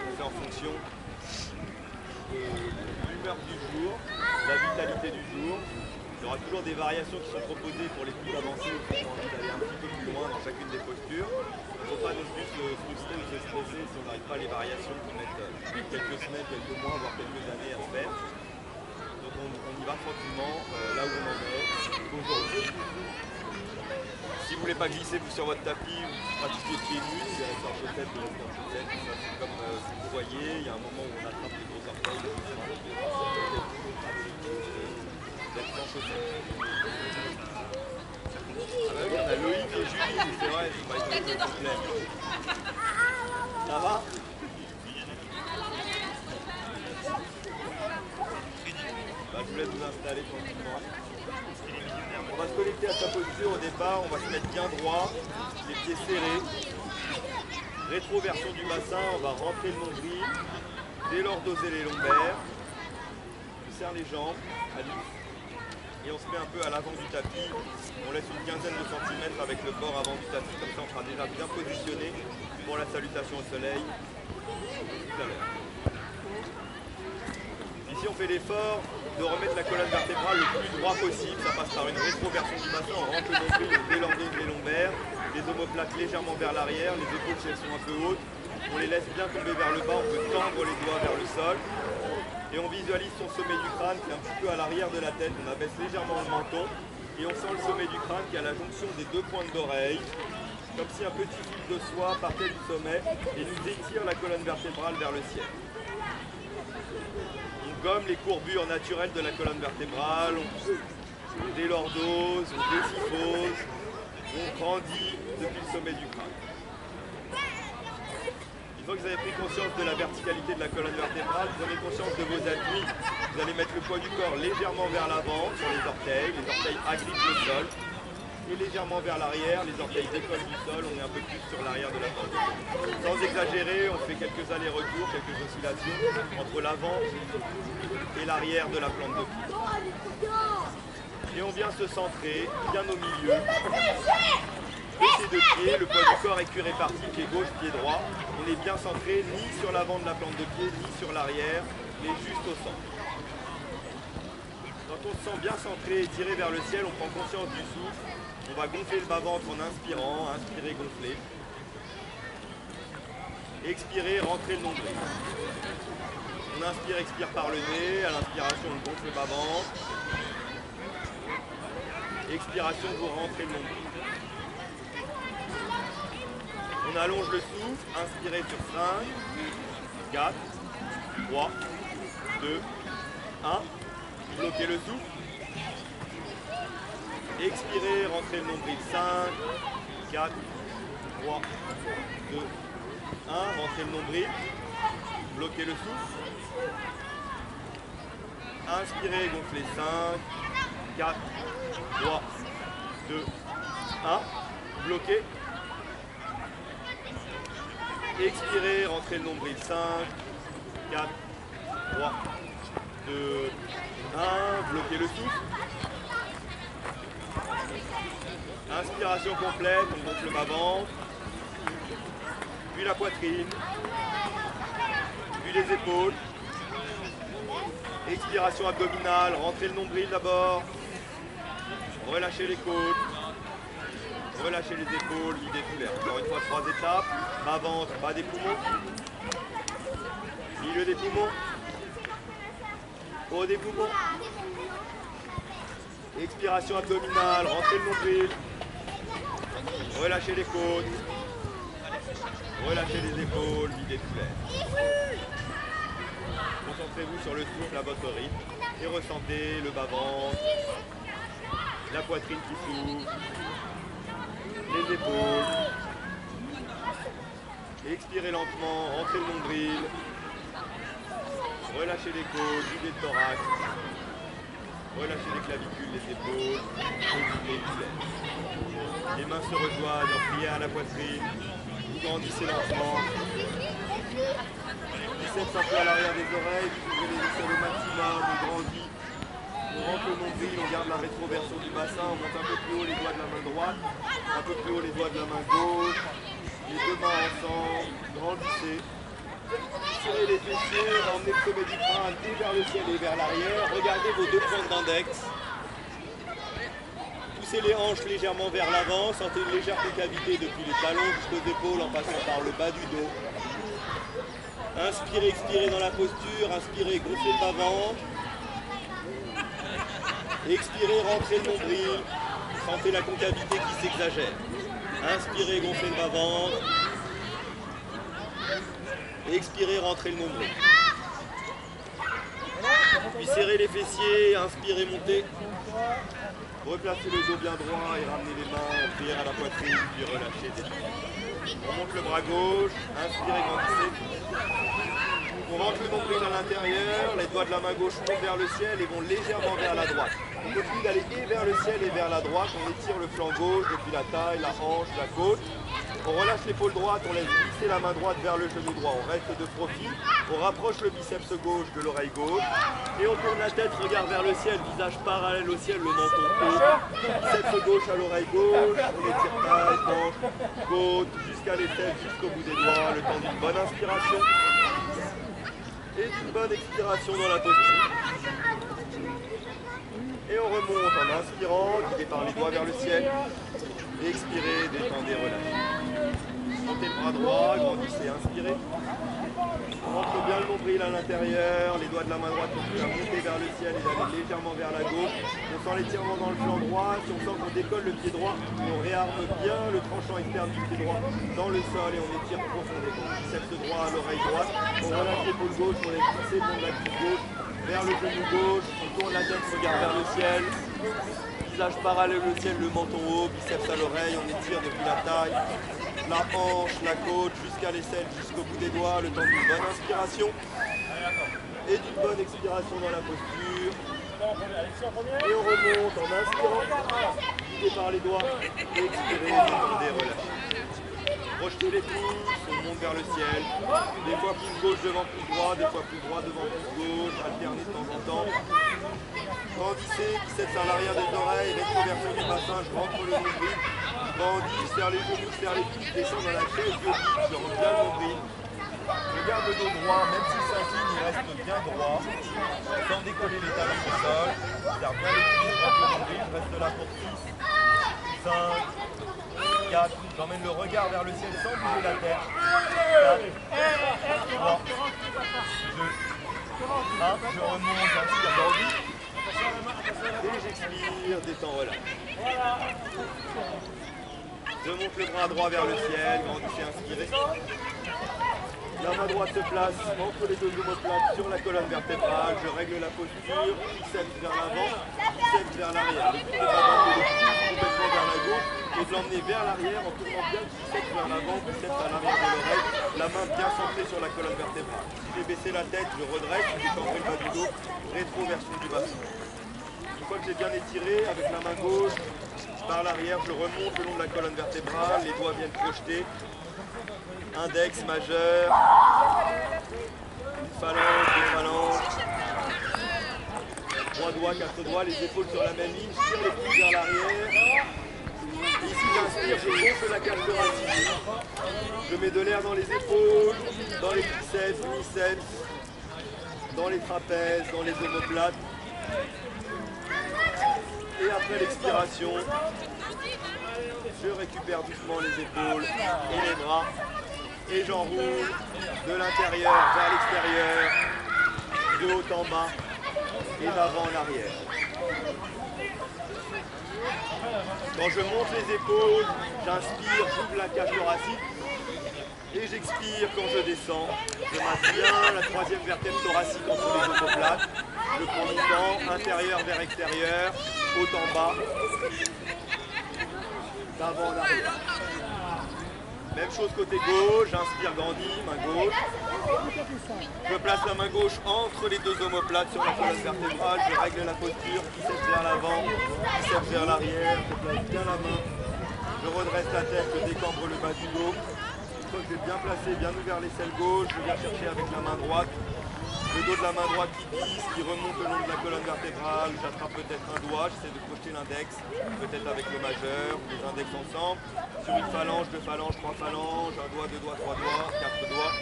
on fait en fonction de l'humeur du jour, de la vitalité du jour. Il y aura toujours des variations qui sont proposées pour les plus avancés ou qui ont envie d'aller un petit peu plus loin dans chacune des postures. Il ne faut pas non plus se frustrer ou se stresser si on n'arrive pas à les variations qui mettent quelques semaines, quelques mois, voire quelques années à se faire. Donc on y va tranquillement, là où on en est aujourd'hui. Si vous ne voulez pas glisser vous sur votre tapis, vous pratiquez pieds nus, vous allez rester en chaussettes, vous restez en chaussettes. Comme vous voyez, il y a un moment où on attrape les gros orteils, d'être sans chaussettes. Ah bah oui, on a Loïc et Julie, c'est vrai, c'est pas une chose complète. Ça va? Bah, je vous laisse vous installer tranquillement. On va se connecter à sa posture au départ, on va se mettre bien droit, les pieds serrés. Rétroversion du bassin, on va rentrer le nombril, délordoser les lombaires. On serre les jambes, allez. Et on se met un peu à l'avant du tapis. On laisse une quinzaine de centimètres avec le corps avant du tapis, comme ça on sera déjà bien positionné pour la salutation au soleil tout à l'heure. Ici on fait l'effort de remettre la colonne vertébrale le plus droit possible. Ça passe par une rétroversion du bassin, on rentre le nombril, on délordose les lombaires, les omoplates légèrement vers l'arrière, les épaules si elles sont un peu hautes. On les laisse bien tomber vers le bas, on peut tendre les doigts vers le sol. Et on visualise son sommet du crâne qui est un petit peu à l'arrière de la tête. On abaisse légèrement le menton et on sent le sommet du crâne qui est à la jonction des deux pointes d'oreille. Comme si un petit fil de soie partait du sommet et nous étire la colonne vertébrale vers le ciel. On gomme les courbures naturelles de la colonne vertébrale, on délordose, on désyphose, on grandit depuis le sommet du crâne. Une fois que vous avez pris conscience de la verticalité de la colonne vertébrale, prenez conscience de vos appuis. Vous allez mettre le poids du corps légèrement vers l'avant sur les orteils agrippent le sol, et légèrement vers l'arrière, les orteils décollent du sol, on est un peu plus sur l'arrière de la plante de pied. Sans exagérer, on fait quelques allers-retours, quelques oscillations entre l'avant et l'arrière de la plante de pied. Et on vient se centrer bien au milieu. Ces deux pieds, le poids du corps est réparti, pied gauche, pied droit. On est bien centré, ni sur l'avant de la plante de pied, ni sur l'arrière, mais juste au centre. Quand on se sent bien centré et tiré vers le ciel, on prend conscience du souffle. On va gonfler le bas-ventre en inspirant, inspirer, gonfler. Expirez, rentrez le nombril. On inspire, expire par le nez. À l'inspiration, on gonfle le bas-ventre. Expiration, vous rentrez le nombril. On allonge le souffle, inspirez sur 5, 4, 3, 2, 1. Bloquez le souffle. Expirez, rentrez le nombril. 5, 4, 3, 2, 1. Rentrez le nombril. Bloquez le souffle. Inspirez, gonflez. 5, 4, 3, 2, 1. Bloquez. Expirez, rentrez le nombril. 5, 4, 3, 2, 1. Bloquez le souffle. Inspiration complète, on gonfle le bas-ventre. Puis la poitrine. Puis les épaules. Expiration abdominale, rentrez le nombril d'abord. Relâchez les côtes. Relâchez les épaules, videz tout l'air. Encore une fois, 3 étapes. Bas-ventre, bas des poumons. Milieu des poumons. Haut des poumons. Expiration abdominale, rentrez le nombril. Relâchez les côtes. Relâchez les épaules, videz tout l'air. Concentrez-vous sur le souffle à votre rythme et ressentez le bas-ventre, la poitrine qui s'ouvre, les épaules. Expirez lentement, rentrez le nombril. Relâchez les côtes, videz le thorax. Relâchez les clavicules, les épaules, les mollets. Les mains se rejoignent en prière à la poitrine. Vous grandissez lentement. Biceps un peu à l'arrière des oreilles, vous ouvrez les aisselles au maximum, on grandit. On rentre le nombril, on garde la rétroversion du bassin, on monte un peu plus haut les doigts de la main droite, un peu plus haut les doigts de la main gauche. Les deux mains ensemble, grandissez. les fessiers, emmenez le sommet du crâne et vers le ciel et vers l'arrière. Regardez vos deux pointes d'index. Poussez les hanches légèrement vers l'avant, sentez une légère concavité depuis les talons jusqu'aux épaules en passant par le bas du dos. Inspirez, expirez dans la posture, inspirez, gonflez le bas-ventre. Expirez, rentrez le nombril, sentez la concavité qui s'exagère. Inspirez, gonflez le bas-ventre. Expirez, rentrez le nombril. Puis serrez les fessiers, inspirez, montez. Replacez le dos bien droit et ramenez les mains en prière à la poitrine, puis relâchez. On monte le bras gauche, inspirez, grandissez. On rentre le nombril à l'intérieur, les doigts de la main gauche montent vers le ciel et vont légèrement vers la droite. On continue d'aller et vers le ciel et vers la droite, on étire le flanc gauche depuis la taille, la hanche, la côte. On relâche l'épaule droite, on laisse glisser la main droite vers le genou droit, on reste de profil, on rapproche le biceps gauche de l'oreille gauche et on tourne la tête, regard vers le ciel, visage parallèle au ciel, le menton haut, biceps gauche à l'oreille gauche, on étire taille, hanche, côte, jusqu'à l'aisselle, jusqu'au bout des doigts, le temps d'une bonne inspiration et d'une bonne expiration dans la posture. Et on remonte en inspirant, guidé par les doigts vers le ciel. Et expirez, détendez, relâchez. Montez le bras droit, grandissez, inspirez. On rentre bien le nombril à l'intérieur, les doigts de la main droite continuent à monter vers le ciel et d'aller légèrement vers la gauche. On sent l'étirement dans le flanc droit, si on sent qu'on décolle le pied droit, on réarme bien le tranchant externe du pied droit dans le sol et on étire profondément. Biceps droit à l'oreille droite, on relâche l'épaule gauche, on laisse glisser le long de la cuisse gauche vers le genou gauche, on tourne la tête, regarde vers le ciel. Visage parallèle au ciel, le menton haut, biceps à l'oreille, on étire depuis la taille, la hanche, la côte, jusqu'à l'aisselle, jusqu'au bout des doigts, le temps d'une bonne inspiration et d'une bonne expiration dans la posture. Et on remonte en inspirant, guidé par les doigts, et expirez, détendez, relâchez. Projetez les pouces, on monte vers le ciel, des fois pouce gauche devant pouce droit, des fois pouce droit devant pouce gauche, alternez de temps en temps. Grandissez, biceps à l'arrière des oreilles, rétroversion du bassin, je rentre le nombril. Grandis, serre les genoux, serre les cuisses, descends dans la chaise, je rentre bien le nombril. Je garde le dos droit, même si s'incline, il reste bien droit, sans décoller les talons du sol. Serre bien les cuisses, rentre le nombril, je reste là pour 6, 5, 4, j'emmène le regard vers le ciel sans bouger la tête. 4, 3, 2, 1, je remonte, j'inspire, grandis. Et j'expire, détends, relâche. Je monte le bras droit vers le ciel, grandissez, inspirez. La main droite se place entre les deux omoplates sur la colonne vertébrale. Je règle la posture, biceps vers l'avant, biceps vers l'arrière. Le but n'est pas d'emmener le pouce complètement vers la gauche et de l'emmener vers l'arrière en tournant bien le biceps vers l'avant, biceps à l'arrière de l'oreille, la main bien centrée sur la colonne vertébrale. Si j'ai baissé la tête, je redresse, si j'ai centré le bas du dos, rétroversion du bassin. Une fois que j'ai bien étiré, avec la main gauche, par l'arrière, je remonte le long de la colonne vertébrale, les doigts viennent projeter. Index majeur, une phalange, deux phalanges, 3 doigts, 4 doigts, les épaules sur la même ligne, je tire les pouces vers l'arrière. Ici j'inspire, je gonfle la cage thoracique, je mets de l'air dans les épaules, dans les biceps, uniceps, dans les trapèzes, dans les omoplates. Et après l'expiration, je récupère doucement les épaules et les bras. Et j'enroule de l'intérieur vers l'extérieur, de haut en bas et d'avant en arrière. Quand je monte les épaules, j'inspire, j'ouvre la cage thoracique et j'expire quand je descends. Je maintiens la troisième vertèbre thoracique entre les omoplates. Je prends du temps, intérieur vers extérieur, haut en bas, d'avant en arrière. Même chose côté gauche, j'inspire, grandis, main gauche. Je place la main gauche entre les deux omoplates sur la colonne vertébrale, je règle la posture, biceps vers l'avant, biceps vers l'arrière, je place bien la main. Je redresse la tête, je décambre le bas du dos. Une fois que j'ai bien placé, bien ouvert l'aisselle gauche, je viens chercher avec la main droite. Le dos de la main droite qui glisse, qui remonte le long de la colonne vertébrale. J'attrape peut-être un doigt, j'essaie de projeter l'index, peut-être avec le majeur, les index ensemble. Sur une phalange, deux phalanges, trois phalanges, un doigt, deux doigts, trois doigts, quatre doigts.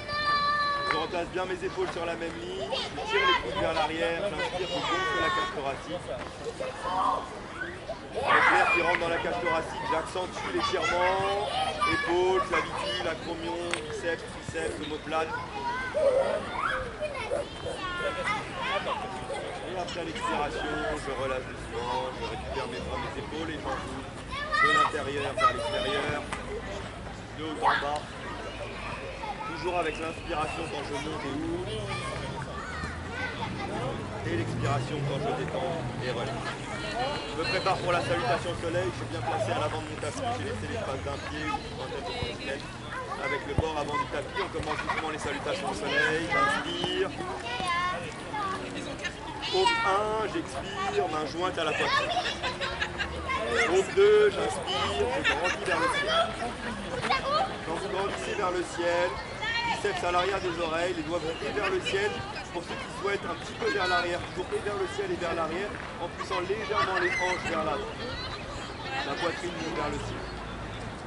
Je replace bien mes épaules sur la même ligne, je tire les coudes vers l'arrière, j'inspire, je gonfle la cage thoracique. Avec l'air qui rentre dans la cage thoracique, j'accentue l'étirement, épaules, clavicules, acromion, biceps, triceps, omoplate. Et après l'expiration, je relâche doucement, je récupère mes bras, mes épaules et j'enroule de l'intérieur vers l'extérieur, de haut en bas. Toujours avec l'inspiration quand je monte et ouvre. Et l'expiration quand je détends et relâche. Je me prépare pour la salutation au soleil, je suis bien placé à l'avant de mon tapis, j'ai laissé l'espace d'un pied ou d'une vingtaine de centimètres. Avec le bord avant du tapis, on commence doucement les salutations au soleil, j'inspire. Paume 1, j'expire, main jointe à la poitrine. Paume 2, j'inspire, je grandis vers le ciel. Quand vous grandissez vers le ciel, biceps à l'arrière des oreilles, les doigts montés vers le ciel. Pour ceux qui souhaitent un petit peu vers l'arrière, toujours et vers le ciel et vers l'arrière, en poussant légèrement les hanches vers l'avant. La poitrine monte vers le ciel.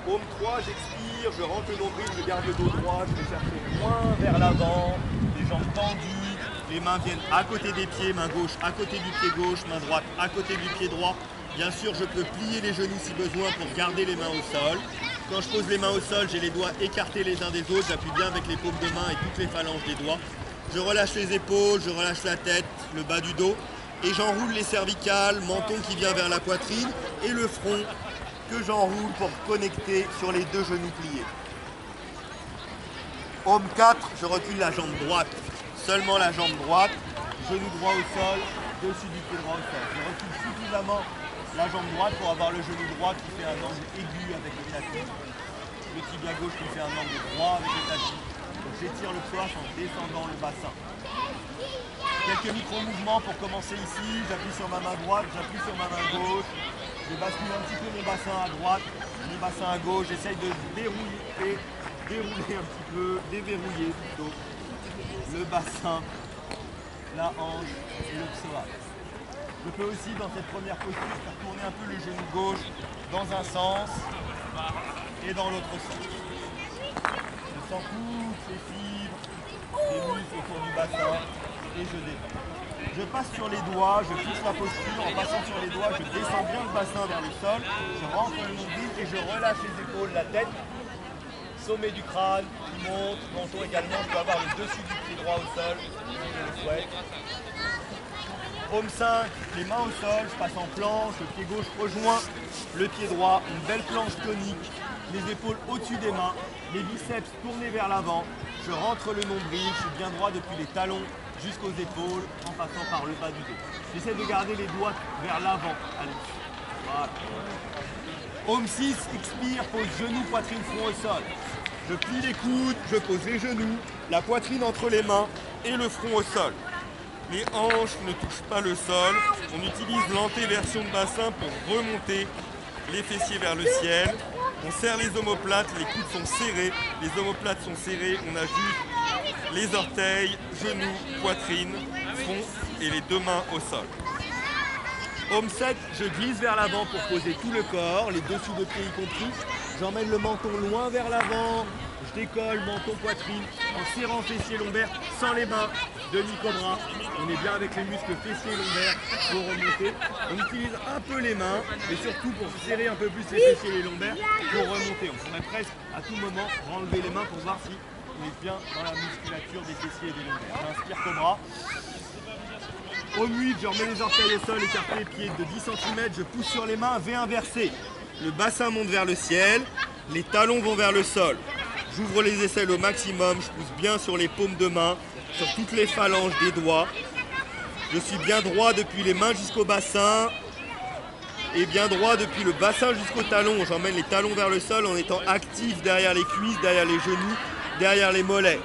Paume 3, j'expire, je rentre le nombril, je garde le dos droit, je vais chercher loin vers l'avant, les jambes tendues, les mains viennent à côté des pieds, main gauche à côté du pied gauche, main droite à côté du pied droit. Bien sûr, je peux plier les genoux si besoin pour garder les mains au sol. Quand je pose les mains au sol, j'ai les doigts écartés les uns des autres, j'appuie bien avec les paumes de main et toutes les phalanges des doigts. Je relâche les épaules, je relâche la tête, le bas du dos et j'enroule les cervicales, menton qui vient vers la poitrine et le front que j'enroule pour connecter sur les deux genoux pliés. Paume 4, je recule la jambe droite, seulement la jambe droite, genou droit au sol, dessus du pied droit au sol. Je recule suffisamment la jambe droite pour avoir le genou droit qui fait un angle aigu avec le tapis, le tibia gauche qui fait un angle droit avec le tapis. Donc j'étire le psoas en descendant le bassin. Quelques micro-mouvements pour commencer ici, j'appuie sur ma main droite, j'appuie sur ma main gauche, je bascule un petit peu mon bassin à droite, mon bassin à gauche, j'essaye de dérouler un petit peu, déverrouiller plutôt le bassin, la hanche et le psoas. Je peux aussi dans cette première posture faire tourner un peu le genou gauche dans un sens et dans l'autre sens. Je sens toutes les fibres, les muscles autour du bassin et je détends. Je passe sur les doigts, je fixe la posture, en passant sur les doigts, je descends bien le bassin vers le sol, je rentre le nombril et je relâche les épaules, la tête, sommet du crâne qui monte, menton également, je peux avoir le dessus du pied droit au sol, si je le souhaite. Paume 5, les mains au sol, je passe en planche, le pied gauche rejoint le pied droit, une belle planche tonique, les épaules au-dessus des mains, les biceps tournés vers l'avant, je rentre le nombril, je suis bien droit depuis les talons jusqu'aux épaules en passant par le bas du dos. J'essaie de garder les doigts vers l'avant. Allez. Voilà. Paume 6, expire, pose genou, poitrine, front au sol. Je plie les coudes, je pose les genoux, la poitrine entre les mains et le front au sol. Les hanches ne touchent pas le sol. On utilise l'antéversion de bassin pour remonter les fessiers vers le ciel. On serre les omoplates, les coudes sont serrés, les omoplates sont serrées, on ajoute les orteils, genoux, poitrine, front et les deux mains au sol. Paume 7, je glisse vers l'avant pour poser tout le corps, les dessous de pieds y compris. J'emmène le menton loin vers l'avant, je décolle menton, poitrine, en serrant fessiers lombaires sans les mains, demi-cobra. On est bien avec les muscles fessiers et lombaires pour remonter. On utilise un peu les mains, mais surtout pour serrer un peu plus les fessiers et les lombaires pour remonter. On pourrait presque à tout moment enlever les mains pour voir si on est bien dans la musculature des fessiers et des lombaires. J'inspire cobra. Au 8, je remets les orteils au sol, écarté les pieds de 10 cm, je pousse sur les mains, V inversé. Le bassin monte vers le ciel, les talons vont vers le sol. J'ouvre les aisselles au maximum, je pousse bien sur les paumes de main, sur toutes les phalanges des doigts. Je suis bien droit depuis les mains jusqu'au bassin et bien droit depuis le bassin jusqu'au talon. J'emmène les talons vers le sol en étant actif derrière les cuisses, derrière les genoux, derrière les mollets.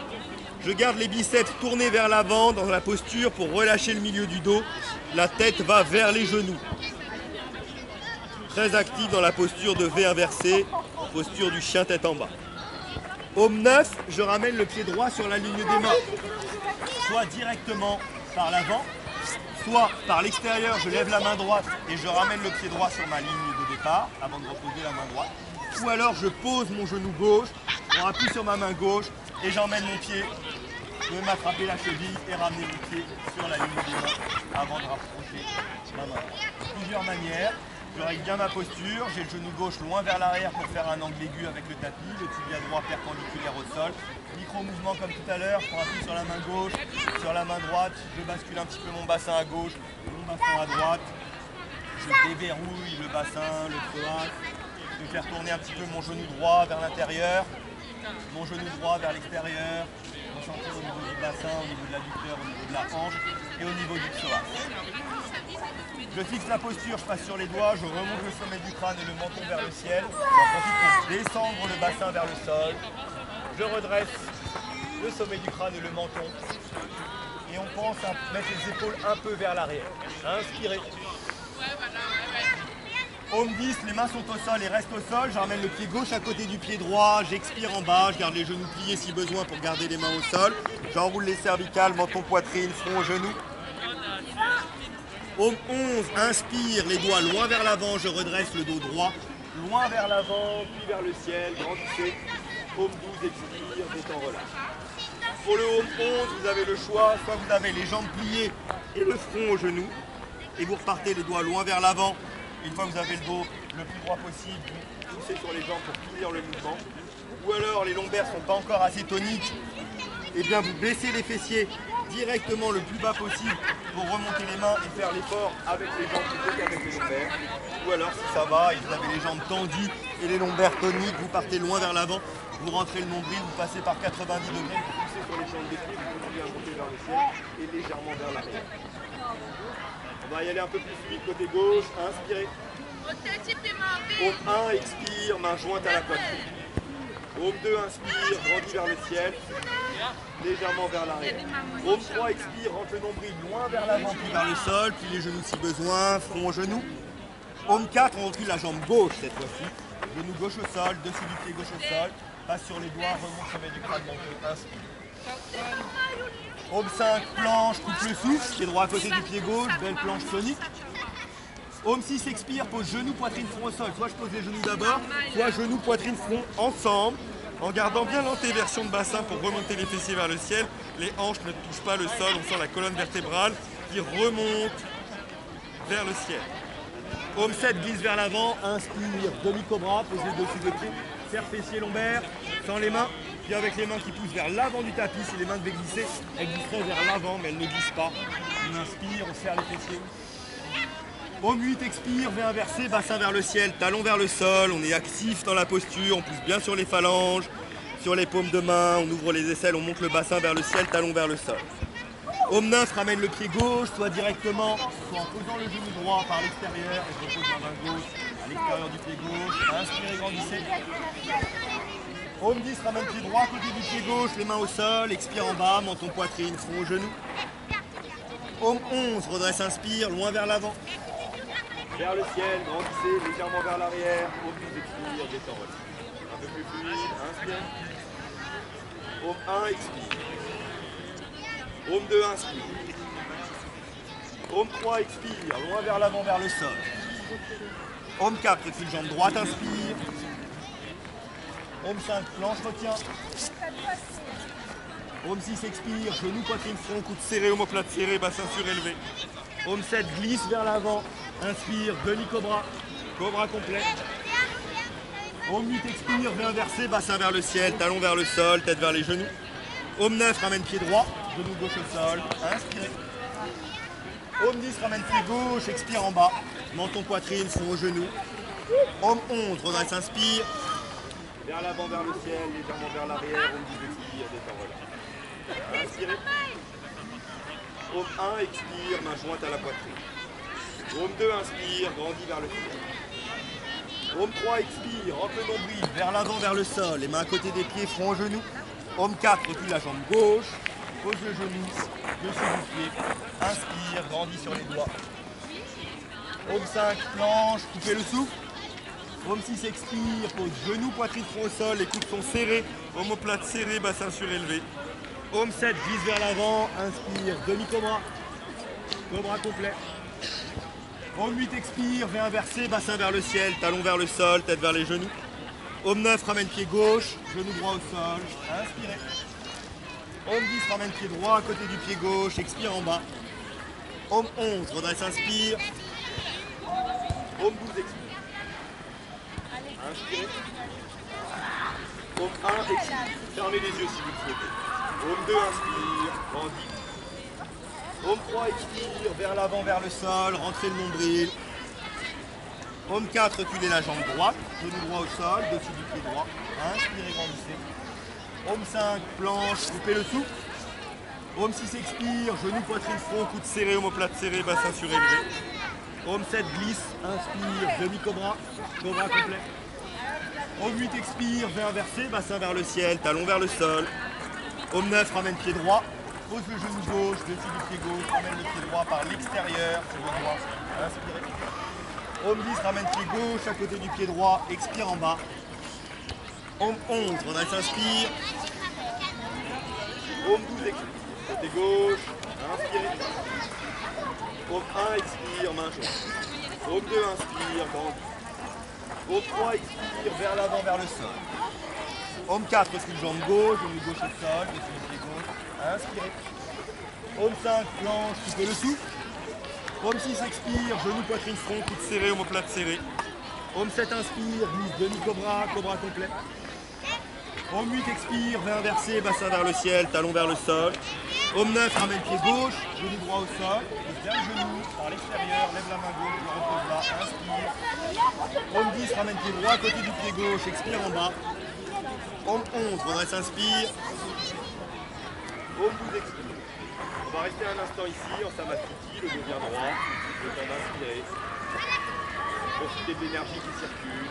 Je garde les biceps tournés vers l'avant dans la posture pour relâcher le milieu du dos. La tête va vers les genoux. Très actif dans la posture de V inversé, posture du chien tête en bas. Paume 9, je ramène le pied droit sur la ligne des mains. Soit directement par l'avant, soit par l'extérieur, je lève la main droite et je ramène le pied droit sur ma ligne de départ avant de reposer la main droite. Ou alors je pose mon genou gauche, on appuie sur ma main gauche et j'emmène mon pied pouvez m'attraper la cheville et ramener le pied sur la ligne des mains avant de rapprocher ma main. Plusieurs manières. Je règle bien ma posture, j'ai le genou gauche loin vers l'arrière pour faire un angle aigu avec le tapis, le tibia droit perpendiculaire au sol. Micro-mouvement comme tout à l'heure, je prends appui sur la main gauche, sur la main droite, je bascule un petit peu mon bassin à gauche, mon bassin à droite. Je déverrouille le bassin, le thorax. Je vais faire tourner un petit peu mon genou droit vers l'intérieur, mon genou droit vers l'extérieur, ressentir au niveau du bassin, au niveau de l'adducteur, au niveau de la hanche et au niveau du thorax. Je fixe la posture, je passe sur les doigts, je remonte le sommet du crâne et le menton vers le ciel. J'en profite pour descendre le bassin vers le sol. Je redresse le sommet du crâne et le menton. Et on pense à mettre les épaules un peu vers l'arrière. Inspirez. Home 10, les mains sont au sol et restent au sol. Je ramène le pied gauche à côté du pied droit. J'expire en bas. Je garde les genoux pliés si besoin pour garder les mains au sol. J'enroule les cervicales, menton, poitrine, front, genoux. Home 11, inspire, les doigts loin vers l'avant. Je redresse le dos droit. Loin vers l'avant, puis vers le ciel. Grandissez. Home 12, expire, détend, relâche. Pour le Home 11, vous avez le choix. Soit vous avez les jambes pliées et le front au genou. Et vous repartez les doigts loin vers l'avant. Une fois que vous avez le dos le plus droit possible, vous poussez sur les jambes pour finir le mouvement. Ou alors les lombaires ne sont pas encore assez toniques, et bien vous baissez les fessiers directement le plus bas possible pour remonter les mains et faire l'effort avec les jambes plutôt qu'avec les lombaires. Ou alors si ça va et vous avez les jambes tendues et les lombaires toniques, vous partez loin vers l'avant, vous rentrez le nombril, vous passez par 90 degrés, vous poussez sur les jambes des pieds, vous continuez à monter vers le ciel et légèrement vers l'arrière. On va y aller un peu plus fluide côté gauche, inspirez. Home 1, expire, main jointe à la poitrine. Home 2, inspire, grandit vers le ciel, légèrement vers l'arrière. Home 3, expire, rentre le nombril loin vers l'avant, puis vers le sol, puis les genoux si besoin, front aux genoux. Home 4, on recule la jambe gauche cette fois-ci. Genou gauche au sol, dessus du pied gauche au sol, passe sur les doigts, remonte sommet du crâne, menton, inspire. Home 5, planche, coupe le souffle, pied droit à côté du pied gauche, belle planche tonique. Home 6, expire, pose genou, poitrine, front au sol. Soit je pose les genoux d'abord, soit genou, poitrine, front ensemble, en gardant bien l'antéversion de bassin pour remonter les fessiers vers le ciel. Les hanches ne touchent pas le sol, on sent la colonne vertébrale qui remonte vers le ciel. Home 7, glisse vers l'avant, inspire, demi-cobra, pose les dessus des pieds, serre fessiers lombaires, sans les mains. Puis avec les mains qui poussent vers l'avant du tapis, si les mains devaient glisser, elles glisseraient vers l'avant, mais elles ne glissent pas. On inspire, on serre les fessiers. Home 8, expire, V inversé, bassin vers le ciel, talon vers le sol. On est actif dans la posture, on pousse bien sur les phalanges, sur les paumes de main, on ouvre les aisselles, on monte le bassin vers le ciel, talon vers le sol. Home 9, ramène le pied gauche, soit directement, soit en posant le genou droit par l'extérieur, et je pose la main gauche à l'extérieur du pied gauche. Inspirez, grandissez. Home 10, ramène pied droit, côté du pied gauche, les mains au sol, expire en bas, menton, poitrine, front au genou. Home 11, redresse, inspire, loin vers l'avant. Vers le ciel, grandissez, légèrement vers l'arrière. Home 12, expire, détend, relâche. Un peu plus fluide, inspire. Home 1, expire. Home 2, inspire. Home 3, expire, loin vers l'avant, vers le sol. Home 4, recule jambe droite, inspire. Home 5, planche, retient. Home 6, expire, genou, poitrine, front, coude serré, omoplate serré, bassin surélevé. Home 7, glisse vers l'avant, inspire, demi-cobra, cobra complet. Home 8, expire, V inversé, bassin vers le ciel, talon vers le sol, tête vers les genoux. Home 9, ramène pied droit, genou gauche au sol, inspirez. Home 10, ramène pied gauche, expire en bas, menton, poitrine, front au genou. Home 11, redresse, inspire. Vers l'avant, vers le ciel, légèrement vers l'arrière, Home 10, expire, détend, relâche. Inspirez. Home 1, expire, main jointe à la poitrine. Home 2, inspire, grandit vers le ciel. Home 3, expire, rentre le nombril, vers l'avant, vers le sol, les mains à côté des pieds, front au genou. Home 4, recule la jambe gauche, pose le genou, dessus du pied, inspire, grandit sur les doigts. Home 5, planche, coupez le souffle. Home 6, expire, pose genou, poitrine, front au sol, les coudes sont serrés, omoplate serré, bassin surélevé. Home 7, glisse vers l'avant, inspire, demi-cobra, cobra complet. Home 8, expire, V inversé, bassin vers le ciel, talon vers le sol, tête vers les genoux. Home 9, ramène pied gauche, genou droit au sol, inspirez. Homme 10, ramène pied droit à côté du pied gauche, expire en bas. Homme 11, redresse, inspire. Homme 12, expire. Inspirez. Homme 1, expire. Fermez les yeux si vous le souhaitez. Homme 2, inspire, grandit. Homme 3, expire, vers l'avant, vers le sol, rentrez le nombril. Homme 4, reculez la jambe droite, genou droit au sol, dessus du pied droit. Inspirez, grandissez. Homme 5, planche, coupez le souffle. Homme 6, expire, genou, poitrine, front, coude serré, omoplate serré, bassin surélevé. Homme 7, glisse, inspire, demi-cobra, cobra complet. Homme 8, expire, V inversé, bassin vers le ciel, talon vers le sol. Homme 9, ramène pied droit, pose le genou gauche, dessus du pied gauche, ramène le pied droit par l'extérieur, sur le droit, inspirez. Homme 10, ramène pied gauche à côté du pied droit, expire en bas. Homme 11, redresse, inspire. Homme 12, expire, côté gauche, inspirez. Homme 1, expire, main jointe. Homme 2, inspire, grandit. Homme 3, expire, vers l'avant, vers le sol. Homme 4, recule jambe gauche, genou gauche au sol, dessus du pied gauche, inspirez. Homme 5, planche, coupez le souffle. Homme 6, expire, genou, poitrine, front, coude serré, omoplate serré. Homme 7, inspire, glisse, demi-cobra, cobra complet. Homme 8, expire, V inversé, bassin vers le ciel, talon vers le sol. Homme 9, ramène pied gauche, genou droit au sol, pousse bien le genou par l'extérieur, lève la main gauche, le repose là, inspire. Homme 10, ramène pied droit à côté du pied gauche, expire en bas. Homme 11, redresse, inspire. Homme 12, expire. On va rester un instant ici en samasthiti, le dos bien droit, le temps d'inspirer. Profitez de l'énergie qui circule.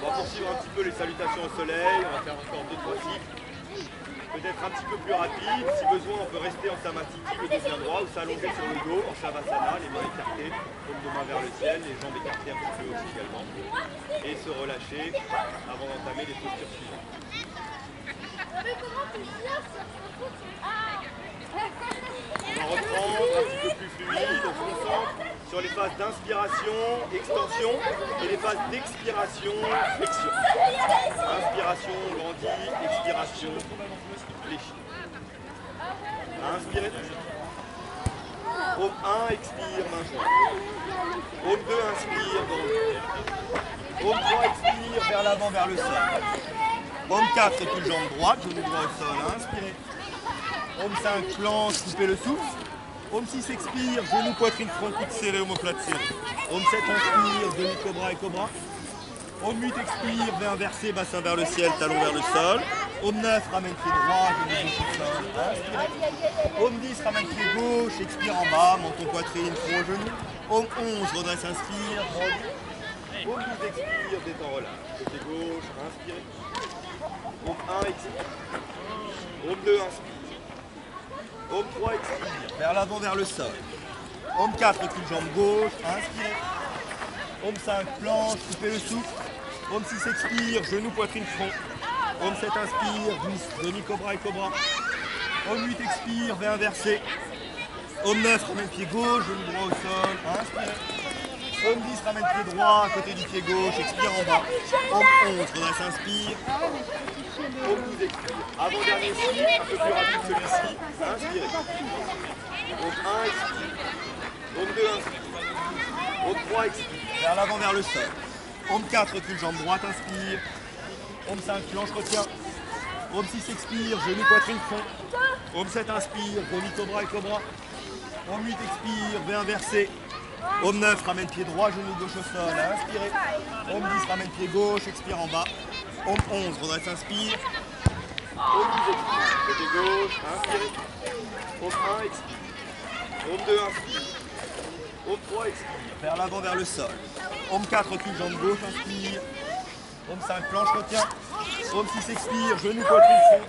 On va poursuivre un petit peu les salutations au soleil, on va faire encore 2-3 cycles. Peut-être un petit peu plus rapide, si besoin on peut rester en samasthiti, le dos bien droit, ou s'allonger sur le dos, en shavasana, les mains écartées, comme deux mains vers le ciel, les jambes écartées un petit peu aussi également. Et se relâcher avant d'entamer les postures suivantes. On va reprendre un petit peu plus fluide, on se concentre sur les phases d'inspiration, extension et les phases d'expiration, flexion. Inspiration, grandit, expiration, fléchit. Inspirez. Homme 1, expire, main jointe. Homme 2, inspire, grandit. Homme 3, expire, vers l'avant, vers le sol. Homme 4, recule jambe droite, genou droit au sol, inspirez. Homme 5, planche, coupez le souffle. Homme 6, expire, genou, poitrine, front, coude serré, omoplate serré. Homme 7, inspire, demi-cobra et cobra. Homme 8, expire, V inversé, bassin vers le ciel, talon vers le sol. Homme 9, ramène pied droit, genou gauche au sol, inspirez. Homme 10, ramène pied gauche, expire en bas, menton, poitrine, front, genou. Homme 11, redresse, inspire, grandit. Homme 12, expire, détend, relâche. Côté gauche, inspirez. Homme 1, expire. Homme 2, inspire. Homme 3, expire, vers l'avant, vers le sol. Homme 4, recule jambe gauche, inspirez. Homme 5, planche, coupez le souffle. Homme 6, expire, genou, poitrine, front. Homme 7, inspire, glisse, demi-cobra et cobra. Homme 8, expire, V inversé. Homme 9, ramène pied gauche, genou droit au sol, inspirez. Homme 10, ramène pied droit à côté du pied gauche, expire en bas. Homme 11, redresse, inspire. Homme 12, expire. Avant-dernier cycle, un peu plus rapide celui-ci, inspirez. Homme 1, expire. Homme 2, inspire. Homme 3, expire. Vers l'avant, vers le sol. Homme 4, recule jambe droite, inspire. Homme 5, planche, retient. Homme 6, expire, genou, poitrine, front. Homme 7, inspire, demi-cobra et cobra. Homme 8, expire, V inversé. Homme 9, ramène pied droit, genou gauche au sol, inspirez. Homme 10, ramène pied gauche, expire en bas. Homme 11, redresse, inspire. Homme 12, expire, côté gauche, inspirez. Homme 1, expire. Homme 2, inspire. Homme 3, expire, vers l'avant, vers le sol. Homme 4, recule, jambe gauche, inspire. Homme 5, planche, retient. Homme 6, expire, genou, poitrine, front.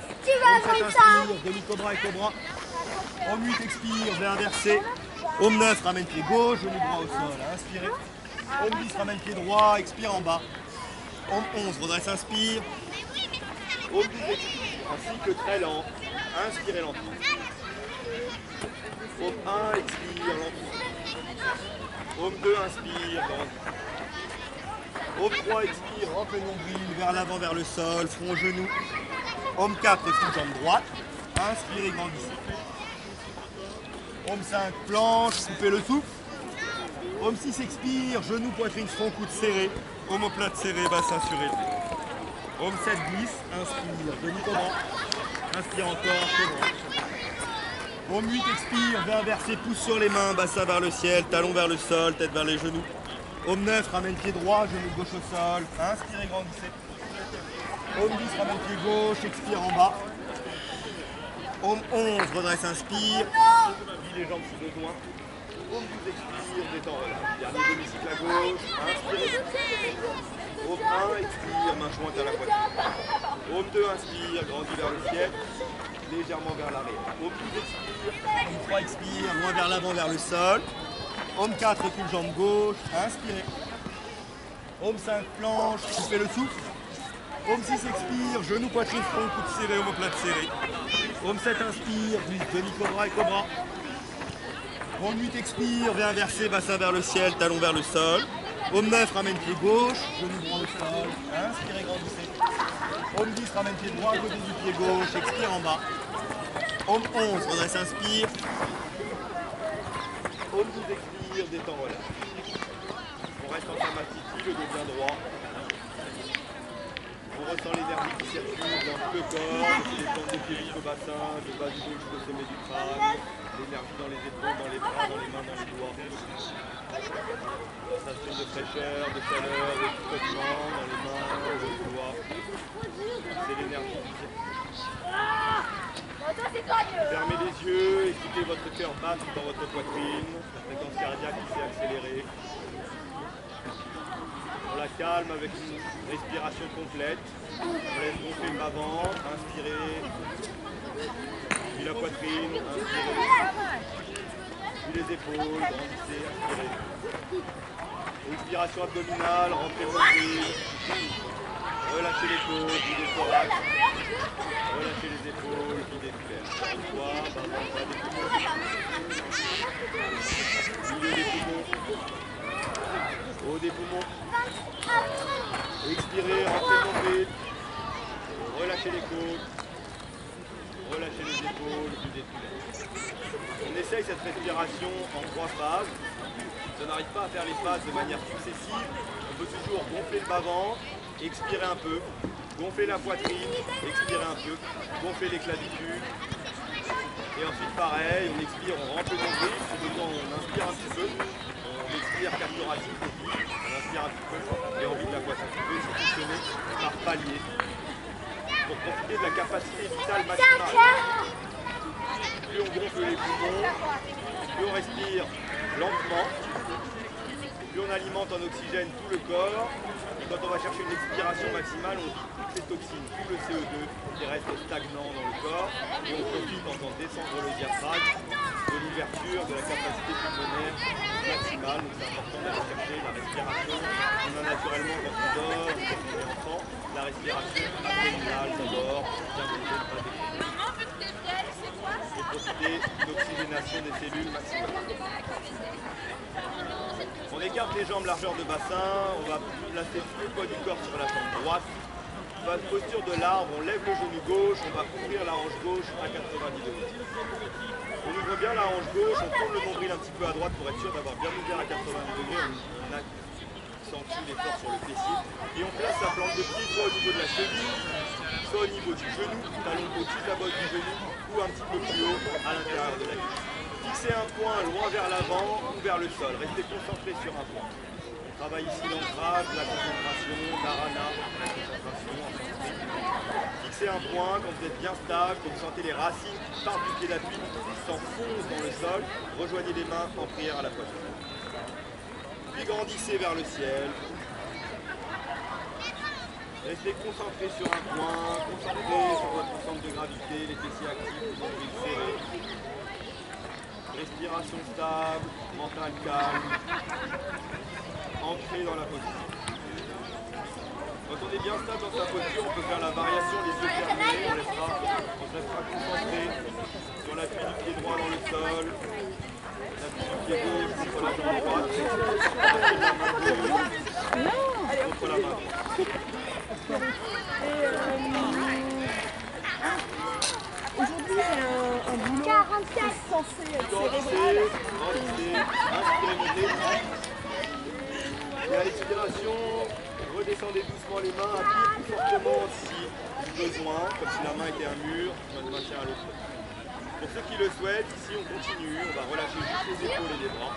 Homme 7, inspire, demi-cobra et cobra. Homme 8, expire, V inversé. Homme 9, ramène pied gauche, genou droit au sol, inspirez. Homme 10, ramène pied droit, expire en bas. Homme 11, redresse, inspire. Homme 12, expire, un cycle très lent, inspirez lentement. Homme 1, expire lentement. Homme 2, inspire, grandit. Homme 3, expire, rampe le nombril, vers l'avant, vers le sol, front, genou. Homme 4, expire jambe droite. Inspirez, grandissez. Homme 5, planche, coupez le souffle. Homme 6, expire, genoux, poitrine, front, coude serré. Omoplate serré, bassin surélevé. Homme 7, glisse, inspire, demi cobra. Inspire encore, cobra. Homme 8, expire, vais inverser, pouce sur les mains, bassin vers le ciel, talon vers le sol, tête vers les genoux. Homme 9, ramène pied droit, genou gauche au sol. Inspirez, grandissez. Homme 10, ramène pied gauche, expire en bas. Homme 11, redresse, inspire. Plie les jambes si besoin. Homme 12, expire, détend, relâche. Dernier demi-cycle à gauche, inspire. Homme 1, expire, main jointe à la poitrine. Homme 2, inspire, grandit vers le ciel, légèrement vers l'arrière. Homme 12, expire. Homme 3, expire, loin vers l'avant, vers le sol. Homme 4, recule jambe gauche, inspirez. Homme 5, planche, coupez le souffle. Homme 6, expire, genou, poitrine, front, coude serré, omoplate serré. Homme 7, inspire, glisse, demi-cobra et cobra. Homme 8, expire, vais inverser, bassin vers le ciel, talon vers le sol. Homme 9, ramène pied gauche, genou droit au sol, inspirez, grandissez. Homme 10, ramène pied droit, côté du pied gauche, expire en bas. Homme 11, redresse, inspire. Homme 12, expire, détend, relâche. On reste en samatiti, le dos bien droit. On ressent l'énergie qui circule dans tout le corps, les plantes de pied jusqu'au bassin, du bas du dos jusqu'au sommet du crâne, l'énergie dans les épaules, dans les bras, dans les mains, dans les doigts. Sensation de fraîcheur, de chaleur, de frottement dans les mains, dans les doigts. C'est l'énergie qui circule. Fermez les yeux, écoutez votre cœur battre dans votre poitrine, la fréquence cardiaque qui s'est accélérée. On la calme avec une respiration complète. On laisse gonfler le bas-ventre, inspirez. Puis la poitrine, inspirez. Puis les épaules, grandissez, inspirez. Expiration abdominale, rentrez vos pieds. Relâchez les côtes, videz le thorax. Relâchez les épaules, videz le cœur. Une fois, bas-ventre, bas des poumons. Milieu des poumons. Haut des poumons. Expirez, rentrez le nombril. Relâchez les côtes. Relâchez les épaules, videz le cœur. On essaye cette respiration en 3 phases. Si on n'arrive pas à faire les phases de manière successive, on peut toujours gonfler le bas-ventre, expirer un peu, gonfler la poitrine, expirer un peu, gonfler les clavicules. Et ensuite pareil, on expire, on rentre le nombril, si besoin on inspire un petit peu, on expire carte thoracique aussi, on inspire un petit peu et on vide la poitrine. On peut aussi fonctionner par palier pour profiter de la capacité vitale maximale. Plus on gonfle les poumons, plus on respire lentement, plus on alimente en oxygène tout le corps. Et quand on va chercher une expiration maximale, on vide toutes les toxines, tout le CO2 qui reste stagnant dans le corps. Et on profite en faisant descendre le diaphragme de l'ouverture de la capacité pulmonaire maximale. Donc c'est important d'aller chercher la respiration. On a naturellement quand on dort, quand on est enfant, la respiration abdominale d'abord, bien gonfler, pas découvrir. Et profiter d'oxygénation des cellules maximale. On écarte les jambes largeur de bassin, on va placer tout le poids du corps sur la jambe droite. Posture de l'arbre, on lève le genou gauche, on va ouvrir la hanche gauche à 90 degrés. On ouvre bien la hanche gauche, on tourne le nombril un petit peu à droite pour être sûr d'avoir bien ouvert à 90 degrés. On accentue l'effort sur le fessier. Et on place sa plante de pied soit au niveau de la cheville, soit au niveau du genou, talon au-dessus de la botte du genou ou un petit peu plus haut à l'intérieur de la cuisse. Fixez un point loin vers l'avant ou vers le sol. Restez concentré sur un point. On travaille ici l'ancrage, la concentration, dharana, la concentration en sanskrit. Fixez un point quand vous êtes bien stable, quand vous sentez les racines qui partent du pied d'appui, s'enfoncent dans le sol. Rejoignez les mains en prière à la poitrine. Puis grandissez vers le ciel. Restez concentré sur un point, concentré sur votre centre de gravité, les fessiers actifs, le nombril serré. Respiration stable, mental calme, ancré dans la posture. Quand on est bien stable dans sa posture, on peut faire la variation les yeux fermés, on se laissera concentré sur l'appui du pied droit dans le sol, l'appui du pied gauche contre la jambe droite, l'appui de la main gauche contre la main droite. censé être Grandissez, inspirez, montez. Et à l'expiration, redescendez doucement les mains, appuyez plus fortement si besoin, comme si la main était un mur, on se maintient à l'autre côté. Pour ceux qui le souhaitent, ici on continue, on va relâcher juste les épaules et les bras.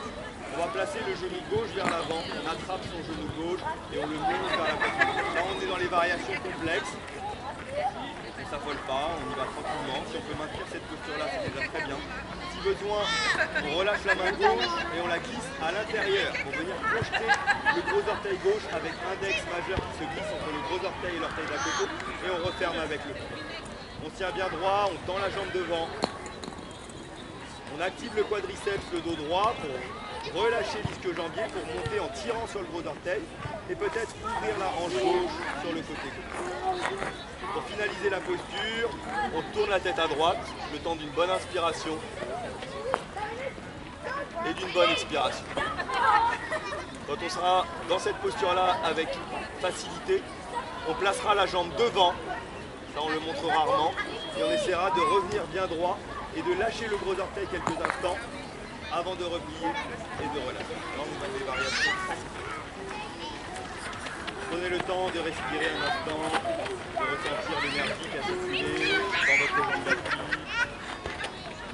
On va placer le genou gauche vers l'avant, on attrape son genou gauche et on le monte vers la poitrine. Là on est dans les variations complexes. On ne s'affole pas, on y va tranquillement. Si on peut maintenir cette posture-là, c'est déjà très bien. Si besoin, on relâche la main gauche et on la glisse à l'intérieur pour venir projeter le gros orteil gauche avec index majeur qui se glisse entre le gros orteil et l'orteil d'à côté et on referme avec le poing. On tient bien droit, on tend la jambe devant. On active le quadriceps, le dos droit pour relâcher l'ischio-jambier pour monter en tirant sur le gros orteil et peut-être ouvrir la hanche gauche sur le côté gauche. Pour finaliser la posture, on tourne la tête à droite, le temps d'une bonne inspiration et d'une bonne expiration. Quand on sera dans cette posture-là avec facilité, on placera la jambe devant, ça on le montre rarement, et on essaiera de revenir bien droit et de lâcher le gros orteil quelques instants avant de replier et de relâcher. Là, on a des variations. Prenez le temps de respirer un instant, de ressentir l'énergie qui a circulé dans votre jambe d'appui.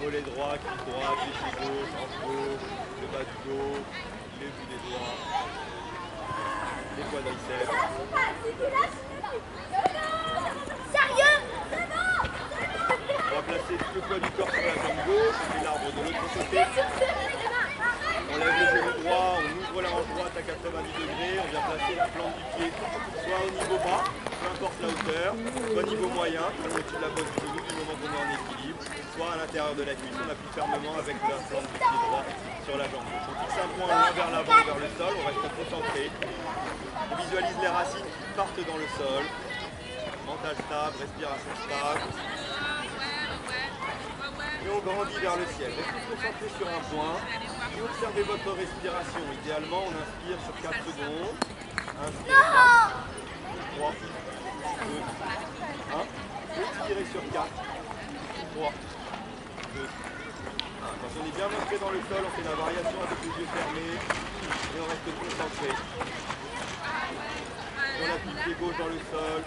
Mollet droit, cuisse droite, fessier gauche, hanche gauche, le bas du dos, les bouts des doigts, les quadriceps. Sérieux? On va placer tout le poids du corps sur la jambe gauche, et l'arbre de l'autre côté. On lève le genou droit, on ouvre la hanche droite à 90 degrés, on vient placer la plante du pied soit au niveau bas, peu importe la hauteur, soit au niveau moyen, au-dessus de la bosse du genou du moment qu'on est en équilibre, soit à l'intérieur de la cuisse, on appuie fermement avec la plante du pied droit sur la jambe gauche. On fixe un point loin vers l'avant, vers le sol, on reste concentré. On visualise les racines qui partent dans le sol. Mental stable, respiration stable. Et on grandit vers le ciel. Restez concentré sur un point et observez votre respiration. Idéalement, on inspire sur 4 secondes. Inspirez 4, 3, 2, 1. Expirez sur 4, 3, 2, 1. Quand on est bien ancré dans le sol, on fait la variation avec les yeux fermés et on reste concentré. On appuie le pied gauche dans le sol.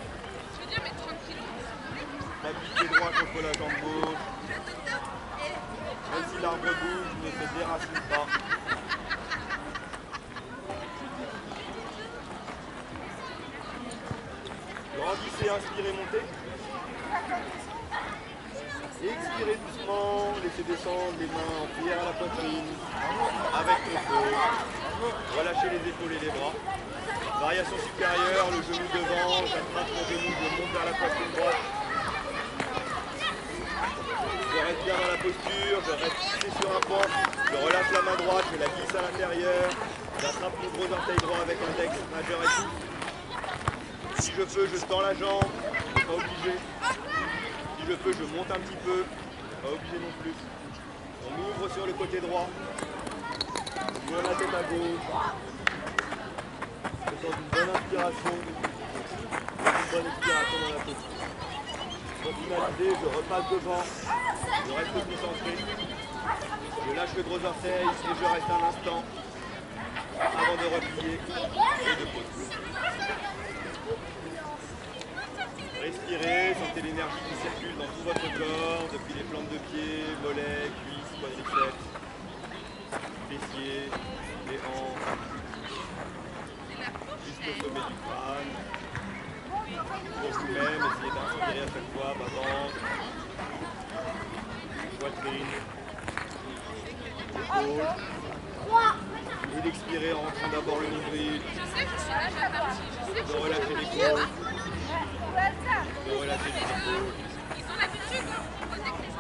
Appuie le pied droit contre la jambe gauche. Même si l'arbre bouge, ne se déracine pas. Grandissez, inspirez, montez. Expirez doucement, laissez descendre les mains en prière à la poitrine, avec contrôle. Relâchez les épaules et les bras. Variation supérieure, le genou devant, j'attrape mon genou, je monte vers la poitrine droite. Je reste bien dans la posture, je reste fixé sur un point, je relâche la main droite, je la glisse à l'intérieur, j'attrape mon gros orteil droit avec index majeur et tout. Si je peux, je tends la jambe, pas obligé. Si je peux, je monte un petit peu, pas obligé non plus. On ouvre sur le côté droit, on ouvre la tête à gauche. Je sens une bonne inspiration, une bonne expiration dans la posture. Pour finaliser, je repasse devant, je reste concentré, je lâche le gros orteil et je reste un instant avant de replier et de poser. Respirez, sentez l'énergie qui circule dans tout votre corps, depuis les plantes de pied, mollets, cuisses, quadriceps, fessiers, les hanches, jusqu'au sommet du crâne. Pour vous-même, essayez d'inspirer à chaque fois, bas-ventre, poitrine, épaules. Et d'expirer en rentrant d'abord le nombril. De relâcher l'épaule. De relâcher les épaules. Et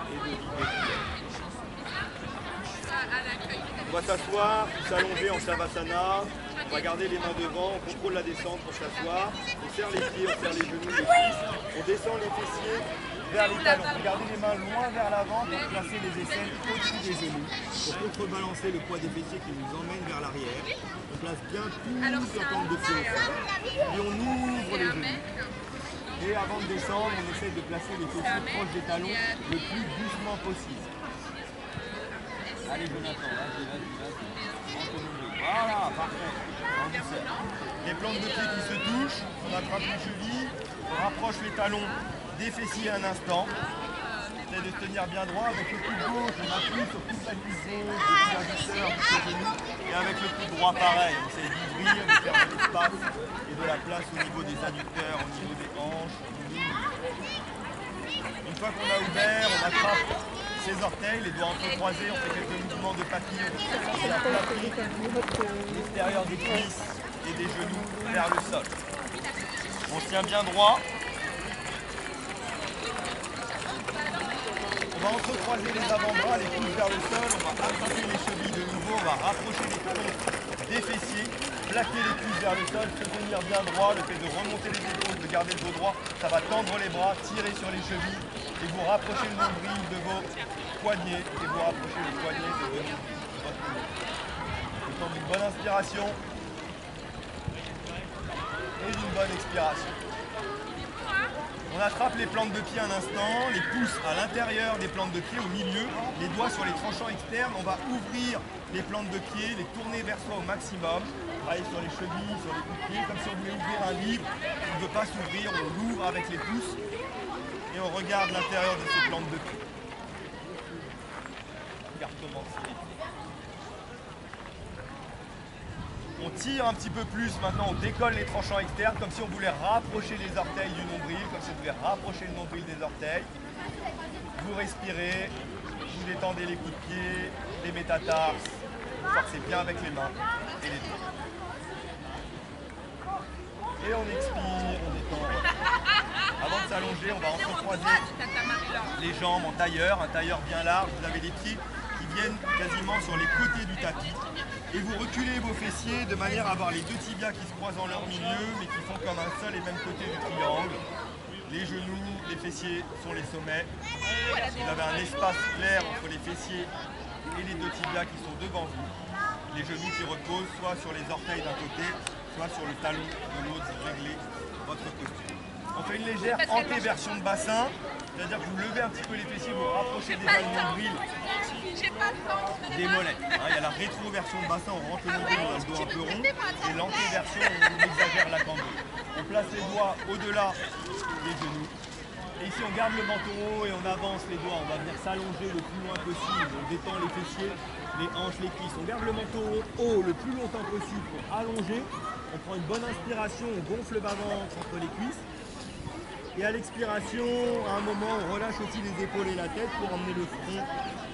de vider tout. On va s'asseoir, s'allonger en Savasana. On va garder les mains devant, on contrôle la descente pour s'asseour. On serre les pieds, on serre les genoux, les cuisses. On descend les fessiers vers les talons. Gardez les mains loin vers l'avant pour placer les aisselles au-dessus des genoux. Pour contrebalancer le poids des fessiers qui nous emmène vers l'arrière. On place bien tout l'ensemble de pied au sol. Puis on ouvre les genoux. Et avant de descendre, on essaie de placer les fessiers proches des talons le plus doucement possible. Allez Jonathan, vas-y. Voilà, parfait. En douceur. Les plantes de pied qui se touchent, on attrape les chevilles, on rapproche les talons des fessiers un instant. Essaye de se tenir bien droit. Avec le coude gauche, on appuie sur toute la cuisse gauche, depuis la douceur jusqu'au genou. Et avec le coude droit, pareil, on essaye d'ouvrir, de faire de l'espace et de la place au niveau des adducteurs, au niveau des hanches. Une fois qu'on a ouvert, on attrape ses orteils, les doigts entrecroisés, on fait quelques mouvements de papillon. On aplatit l'extérieur des cuisses et des genoux vers le sol. On tient bien droit. On va entrecroiser les avant-bras, les pouces vers le sol, on va attraper les chevilles de nouveau, on va rapprocher les talons des fessiers, plaquer les cuisses vers le sol, se tenir bien droit, le fait de remonter les épaules, de garder le dos droit, ça va tendre les bras, tirer sur les chevilles et vous rapprochez le nombril de vos poignets et vous rapprochez le poignet de votre genou. Le temps d'une bonne inspiration et d'une bonne expiration. On attrape les plantes de pied un instant, les pouces à l'intérieur des plantes de pied, au milieu, les doigts sur les tranchants externes. On va ouvrir les plantes de pied, les tourner vers soi au maximum. Travailler sur les chevilles, sur les coups de pied, comme si on voulait ouvrir un livre qui ne veut pas s'ouvrir. On l'ouvre avec les pouces et on regarde l'intérieur de ces plantes de pied. Regarde comment c'est. On tire un petit peu plus, maintenant on décolle les tranchants externes comme si on voulait rapprocher les orteils du nombril, comme si on voulait rapprocher le nombril des orteils. Vous respirez, vous détendez les coups de pied, les métatarses, vous forcez bien avec les mains et les doigts. Et on expire, on détend. Avant de s'allonger, on va entrecroiser les jambes en tailleur, un tailleur bien large. Vous avez les pieds qui viennent quasiment sur les côtés du tapis. Et vous reculez vos fessiers de manière à avoir les deux tibias qui se croisent en leur milieu, mais qui font comme un seul et même côté du triangle. Les genoux, les fessiers sont les sommets. Vous avez un espace clair entre les fessiers et les deux tibias qui sont devant vous. Les genoux qui reposent soit sur les orteils d'un côté, soit sur le talon de l'autre, vous réglez votre posture. On fait une légère antéversion de bassin, c'est-à-dire que vous levez un petit peu les fessiers, vous rapprochez des balles nombril des mollets. Il y a la rétroversion de bassin, on rentre le nombril dans le dos un peu rond, et l'antéversion, on exagère la cambrure. On place les doigts au-delà des genoux. Et ici, on garde le menton haut et on avance les doigts. On va venir s'allonger le plus loin possible. On détend les fessiers, les hanches, les cuisses. On garde le menton haut le plus longtemps possible pour allonger. On prend une bonne inspiration, on gonfle le bas-ventre entre les cuisses. Et à l'expiration, à un moment, on relâche aussi les épaules et la tête pour emmener le front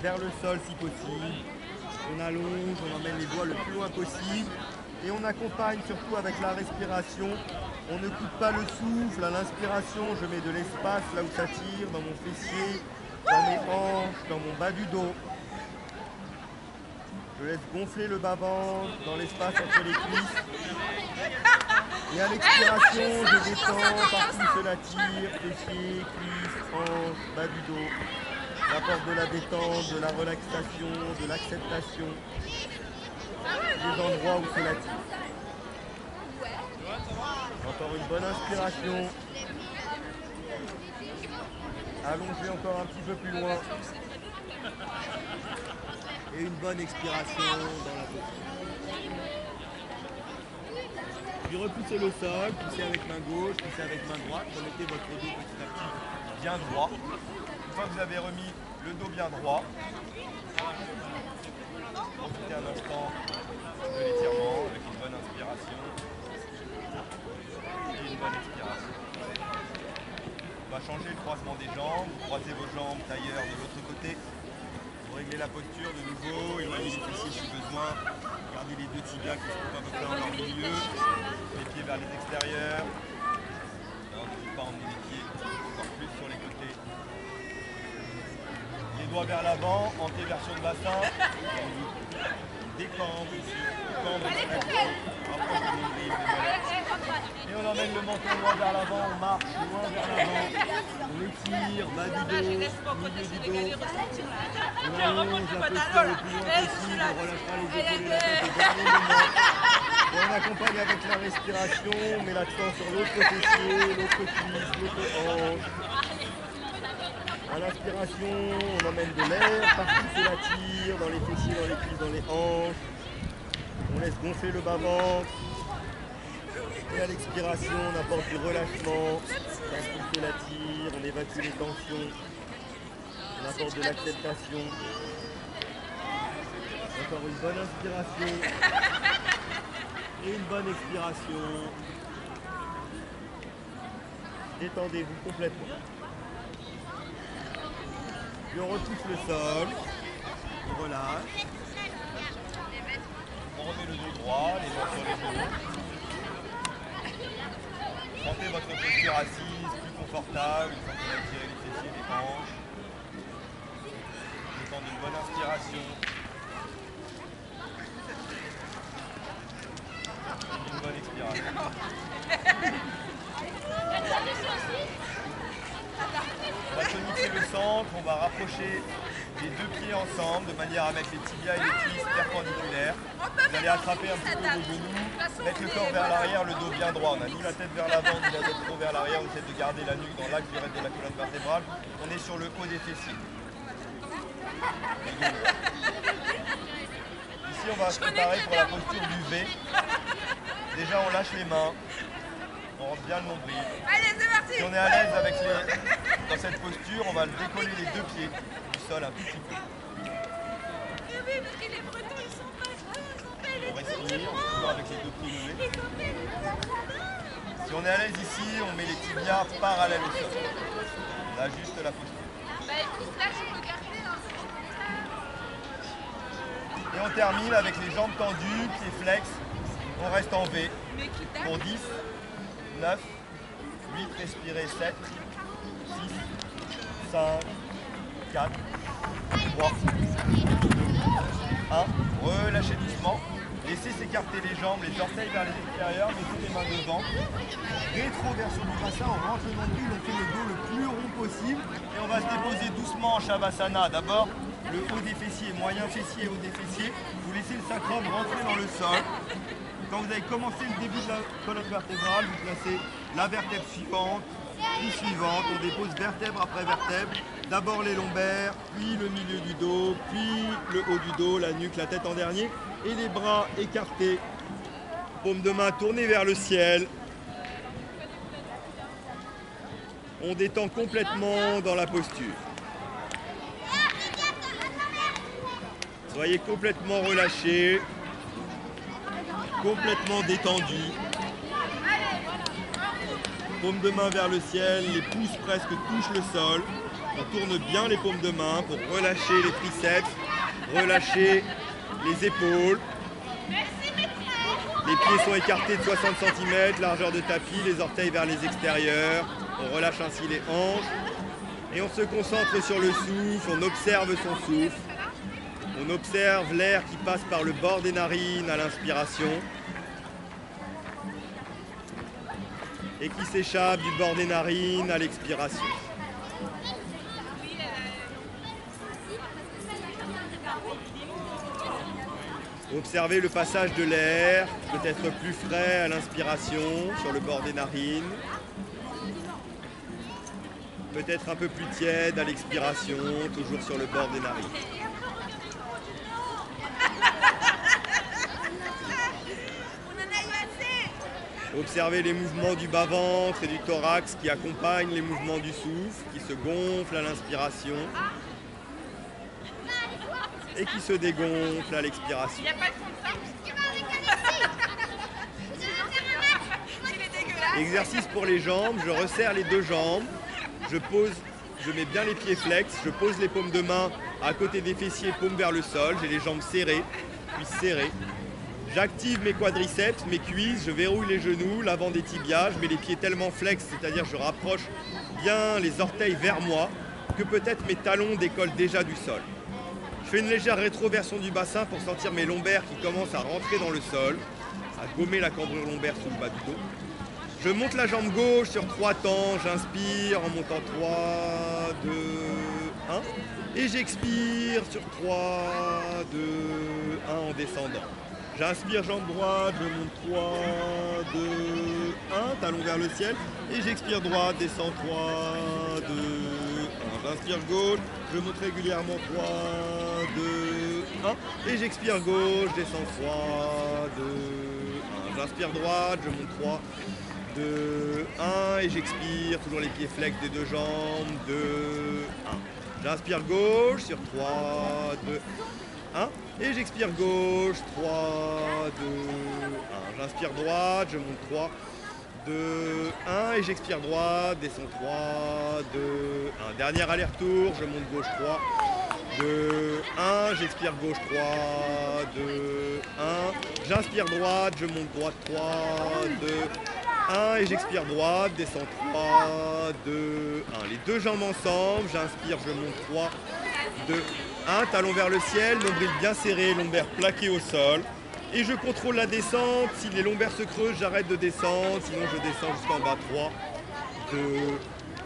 vers le sol si possible. On allonge, on emmène les doigts le plus loin possible. Et on accompagne surtout avec la respiration. On ne coupe pas le souffle. À l'inspiration, je mets de l'espace là où ça tire, dans mon fessier, dans mes hanches, dans mon bas du dos. Je laisse gonfler le bas-ventre dans l'espace entre les cuisses. Et à l'expiration, je descends partout où cela tire, fessiers, cuisses, hanches, bas du dos. J'apporte de la détente, de la relaxation, de l'acceptation des endroits où cela tire. Encore une bonne inspiration. Allongez encore un petit peu plus loin. Et une bonne expiration dans la posture. Puis repoussez le sol, poussez avec main gauche, poussez avec main droite. Remettez votre dos petit à petit bien droit. Une fois que vous avez remis le dos bien droit, profitez un instant de l'étirement avec une bonne inspiration et une bonne expiration. On va changer le croisement des jambes, vous croisez vos jambes tailleur de l'autre côté. Vous réglez la posture de nouveau, éloignez les fessiers si besoin. Gardez les deux tibias qui se trouvent un peu près dans leur milieu. Les pieds vers les extérieurs. N'oubliez pas emmener les pieds encore plus sur les côtés. Les doigts vers l'avant, antéversion de bassin. Décambre ici. Cambre extraction. Rapproche le nombril, les mollets. Et on emmène le menton loin vers l'avant, on marche loin vers l'avant. On étire, bas du dos, milieu du dos. On allonge la posture le plus loin possible, on relâchera les épaules et la tête au dernier moment. Et on accompagne avec la respiration, on met l'accent sur l'autre fessier, l'autre cuisse, l'autre hanche. À l'inspiration, on emmène de l'air, partout se la tire, dans les fessiers, dans les cuisses, dans les hanches. On laisse gonfler le bas-ventre. Et à l'expiration, on apporte du relâchement. Partout se la tire, on évacue les tensions. On apporte de l'acceptation. Encore une bonne inspiration. Et une bonne expiration. Détendez-vous complètement. Puis on retouche le sol. On relâche. On remet le dos droit, les mains sur les genoux. Sentez votre posture assise, plus confortable. Vous sentez étirer les fessiers, les hanches. Détendez une bonne inspiration. Et une bonne expiration. On va tonifier le centre, on va rapprocher les deux pieds ensemble de manière à mettre les tibias et les cuisses perpendiculaires. Vous allez attraper un petit peu vos genoux, mettre le corps vers l'arrière, le dos bien droit. On a ni la tête vers l'avant, ni la tête trop vers l'arrière. On essaie de garder la nuque dans l'axe du reste de la colonne vertébrale. On est sur le haut des fessiers. Ici, on va se préparer pour la posture du V. Déjà, on lâche les mains. On rentre bien le nombril. Allez, c'est parti. Si on est à l'aise avec dans cette posture, on va décoller les deux pieds du sol un tout petit peu. Et oui, parce que les Bretons, ils sont pas belles. On respire, on se toujours avec les deux pieds levés. Si on est à l'aise ici, on met les tibias parallèles au sol. On ajuste la posture. Bah écoute, là, je peux garder. Et on termine avec les jambes tendues, pieds flex. On reste en V pour 10, 9, 8, respirez, 7, 6, 5, 4, 3, 1. Relâchez doucement. Laissez s'écarter les jambes, les orteils vers les extérieurs, mettez les mains devant. Rétroversion du bassin, on rentre le nombril, on fait le dos le plus rond possible et on va se déposer doucement en Shavasana. D'abord, le haut des fessiers, moyen fessier, haut des fessiers. Vous laissez le sacrum rentrer dans le sol. Quand vous avez commencé le début de la colonne vertébrale, vous placez la vertèbre suivante, puis suivante. On dépose vertèbre après vertèbre. D'abord les lombaires, puis le milieu du dos, puis le haut du dos, la nuque, la tête en dernier. Et les bras écartés. Paume de main tournée vers le ciel. On détend complètement dans la posture. Soyez complètement relâchés. Complètement détendu. Paume de main vers le ciel, les pouces presque touchent le sol. On tourne bien les paumes de main pour relâcher les triceps, relâcher les épaules. Les pieds sont écartés de 60 cm, largeur de tapis, les orteils vers les extérieurs. On relâche ainsi les hanches. Et on se concentre sur le souffle, on observe son souffle. On observe l'air qui passe par le bord des narines à l'inspiration et qui s'échappe du bord des narines à l'expiration. Observez le passage de l'air, peut-être plus frais à l'inspiration sur le bord des narines, peut-être un peu plus tiède à l'expiration, toujours sur le bord des narines. Observez les mouvements du bas-ventre et du thorax qui accompagnent les mouvements du souffle, qui se gonflent à l'inspiration et qui se dégonflent à l'expiration. Exercice pour les jambes, je resserre les deux jambes, je mets bien les pieds flex, je pose les paumes de main à côté des fessiers, paumes vers le sol, j'ai les jambes serrées, puis serrées. J'active mes quadriceps, mes cuisses, je verrouille les genoux, l'avant des tibias, je mets les pieds tellement flex, c'est-à-dire je rapproche bien les orteils vers moi, que peut-être mes talons décollent déjà du sol. Je fais une légère rétroversion du bassin pour sentir mes lombaires qui commencent à rentrer dans le sol, à gommer la cambrure lombaire sous le bas du dos. Je monte la jambe gauche sur 3 temps, j'inspire en montant 3, 2, 1. Et j'expire sur 3, 2, 1 en descendant. J'inspire jambe droite, je monte 3, 2, 1, talon vers le ciel. Et j'expire droite, descends 3, 2, 1. J'inspire gauche, je monte régulièrement 3, 2, 1. Et j'expire gauche, descends 3, 2, 1. J'inspire droite, je monte 3, 2, 1. Et j'expire, toujours les pieds flex des deux jambes, 2, 1. J'inspire gauche sur 3, 2, 1. Et j'expire gauche, 3, 2, 1. J'inspire droite, je monte 3, 2, 1. Et j'expire droite, descends 3, 2, 1. Dernier aller-retour, je monte gauche 3, 2, 1. J'expire gauche 3, 2, 1. J'inspire droite, je monte droite 3, 2, 1. Et j'expire droite, descends 3, 2, 1. Les deux jambes ensemble, j'inspire, je monte 3, 2, 1. Talon vers le ciel, nombril bien serré, lombaire plaqué au sol. Et je contrôle la descente. Si les lombaires se creusent, j'arrête de descendre. Sinon, je descends jusqu'en bas. 3, 2,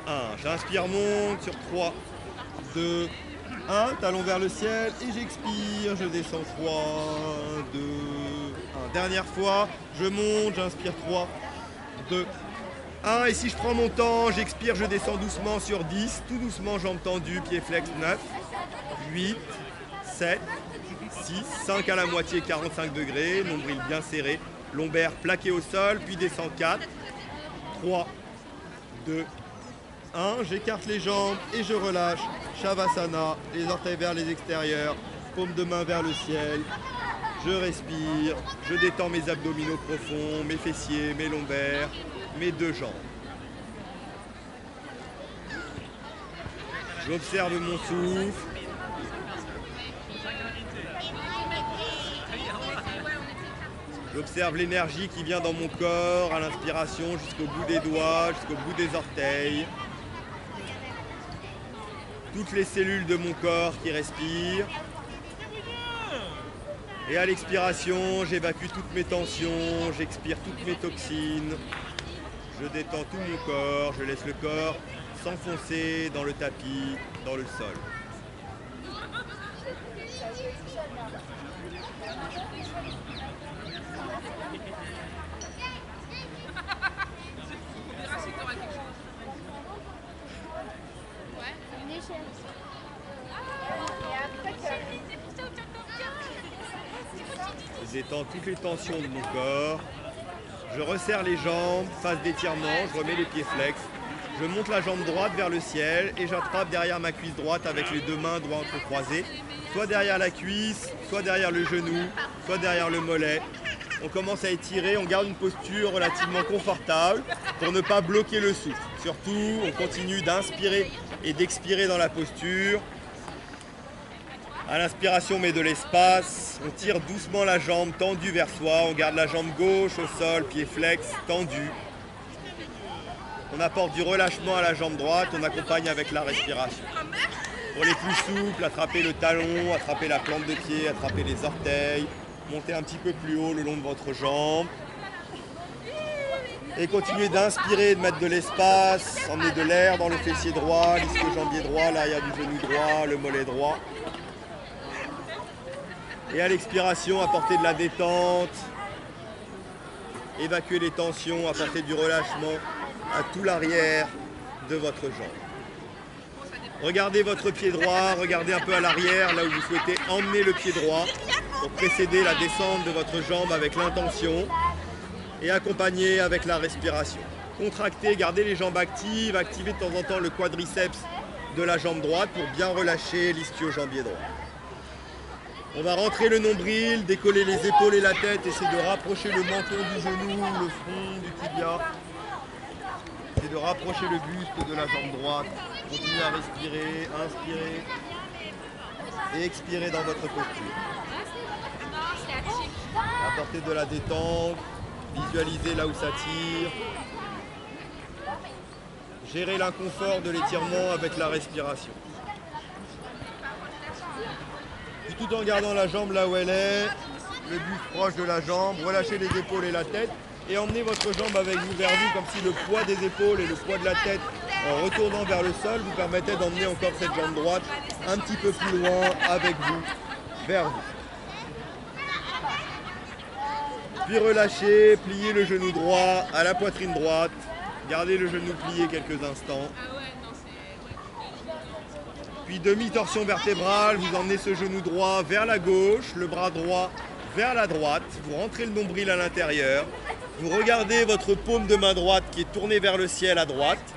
1. J'inspire, monte sur 3, 2, 1. Talon vers le ciel. Et j'expire. Je descends 3, 2, 1. Dernière fois. Je monte. J'inspire 3, 2, 1. Et si je prends mon temps, j'expire. Je descends doucement sur 10. Tout doucement, jambes tendues. Pieds flex 9, 8, 7, 6, 5 à la moitié, 45 degrés, nombril bien serré, lombaire plaqué au sol, puis descend 4, 3, 2, 1. J'écarte les jambes et je relâche. Shavasana, les orteils vers les extérieurs, paume de main vers le ciel. Je respire, je détends mes abdominaux profonds, mes fessiers, mes lombaires, mes deux jambes. J'observe mon souffle. J'observe l'énergie qui vient dans mon corps à l'inspiration jusqu'au bout des doigts, jusqu'au bout des orteils. Toutes les cellules de mon corps qui respirent. Et à l'expiration, j'évacue toutes mes tensions, j'expire toutes mes toxines. Je détends tout mon corps, je laisse le corps s'enfoncer dans le tapis, dans le sol. Je détends toutes les tensions de mon corps. Je resserre les jambes, phase d'étirement, je remets les pieds flex. Je monte la jambe droite vers le ciel et j'attrape derrière ma cuisse droite avec les deux mains doigts entrecroisés. Soit derrière la cuisse, soit derrière le genou, soit derrière le mollet. On commence à étirer, on garde une posture relativement confortable pour ne pas bloquer le souffle. Surtout, on continue d'inspirer et d'expirer dans la posture. À l'inspiration, on met de l'espace. On tire doucement la jambe tendue vers soi. On garde la jambe gauche au sol, pied flex, tendu. On apporte du relâchement à la jambe droite. On accompagne avec la respiration. Pour les plus souples, attrapez le talon, attrapez la plante de pied, attrapez les orteils. Montez un petit peu plus haut le long de votre jambe. Et continuez d'inspirer, de mettre de l'espace. Emmenez de l'air dans le fessier droit, l'ischio-jambier droit, l'arrière du genou droit, le mollet droit. Et à l'expiration, apportez de la détente. Évacuez les tensions, apportez du relâchement à tout l'arrière de votre jambe. Regardez votre pied droit, regardez un peu à l'arrière, là où vous souhaitez emmener le pied droit pour précéder la descente de votre jambe avec l'intention et accompagner avec la respiration. Contractez, gardez les jambes actives, activez de temps en temps le quadriceps de la jambe droite pour bien relâcher l'ischio-jambier droit. On va rentrer le nombril, décoller les épaules et la tête, essayer de rapprocher le menton du genou, le front du tibia. Essayez de rapprocher le buste de la jambe droite. Continuez à respirer, inspirer et expirer dans votre posture. Apportez de la détente, visualisez là où ça tire. Gérez l'inconfort de l'étirement avec la respiration. Puis tout en gardant la jambe là où elle est, le buste proche de la jambe, relâchez les épaules et la tête et emmenez votre jambe avec vous vers vous comme si le poids des épaules et le poids de la tête en retournant vers le sol vous permettait d'emmener encore cette jambe droite un petit peu plus loin avec vous, vers vous. Puis relâchez, pliez le genou droit à la poitrine droite, gardez le genou plié quelques instants. Puis demi-torsion vertébrale, vous emmenez ce genou droit vers la gauche, le bras droit vers la droite, vous rentrez le nombril à l'intérieur, vous regardez votre paume de main droite qui est tournée vers le ciel à droite,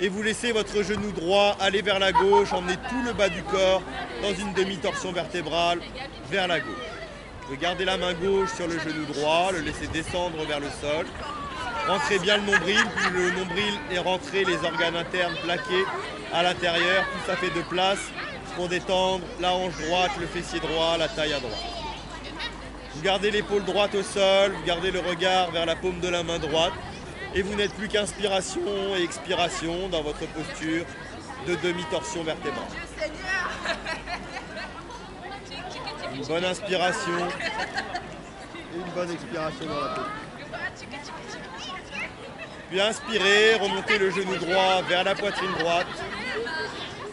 et vous laissez votre genou droit aller vers la gauche, emmener tout le bas du corps dans une demi-torsion vertébrale vers la gauche. Vous gardez la main gauche sur le genou droit, le laissez descendre vers le sol. Rentrez bien le nombril, puis le nombril est rentré, les organes internes plaqués à l'intérieur. Tout ça fait de place pour détendre la hanche droite, le fessier droit, la taille à droite. Vous gardez l'épaule droite au sol, vous gardez le regard vers la paume de la main droite. Et vous n'êtes plus qu'inspiration et expiration dans votre posture de demi-torsion vertébrale. Une bonne inspiration et une bonne expiration dans la posture. Puis inspirez, remontez le genou droit vers la poitrine droite.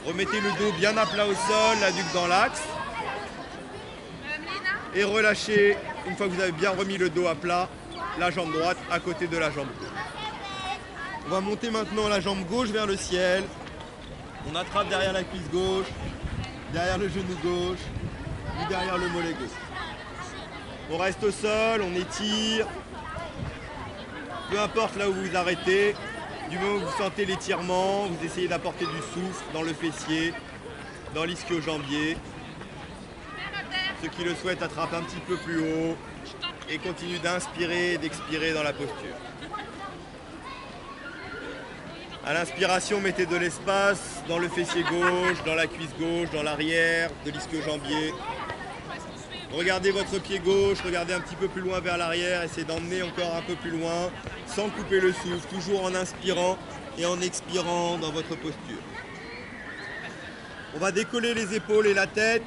Remettez le dos bien à plat au sol, la nuque dans l'axe. Et relâchez, une fois que vous avez bien remis le dos à plat, la jambe droite à côté de la jambe gauche. On va monter maintenant la jambe gauche vers le ciel. On attrape derrière la cuisse gauche, derrière le genou gauche ou derrière le mollet gauche. On reste au sol, on étire. Peu importe là où vous vous arrêtez, du moment où vous sentez l'étirement, vous essayez d'apporter du souffle dans le fessier, dans l'ischio-jambier. Ceux qui le souhaitent attrapent un petit peu plus haut et continuent d'inspirer et d'expirer dans la posture. À l'inspiration, mettez de l'espace dans le fessier gauche, dans la cuisse gauche, dans l'arrière de l'ischio-jambier. Regardez votre pied gauche, regardez un petit peu plus loin vers l'arrière, essayez d'emmener encore un peu plus loin, sans couper le souffle, toujours en inspirant et en expirant dans votre posture. On va décoller les épaules et la tête.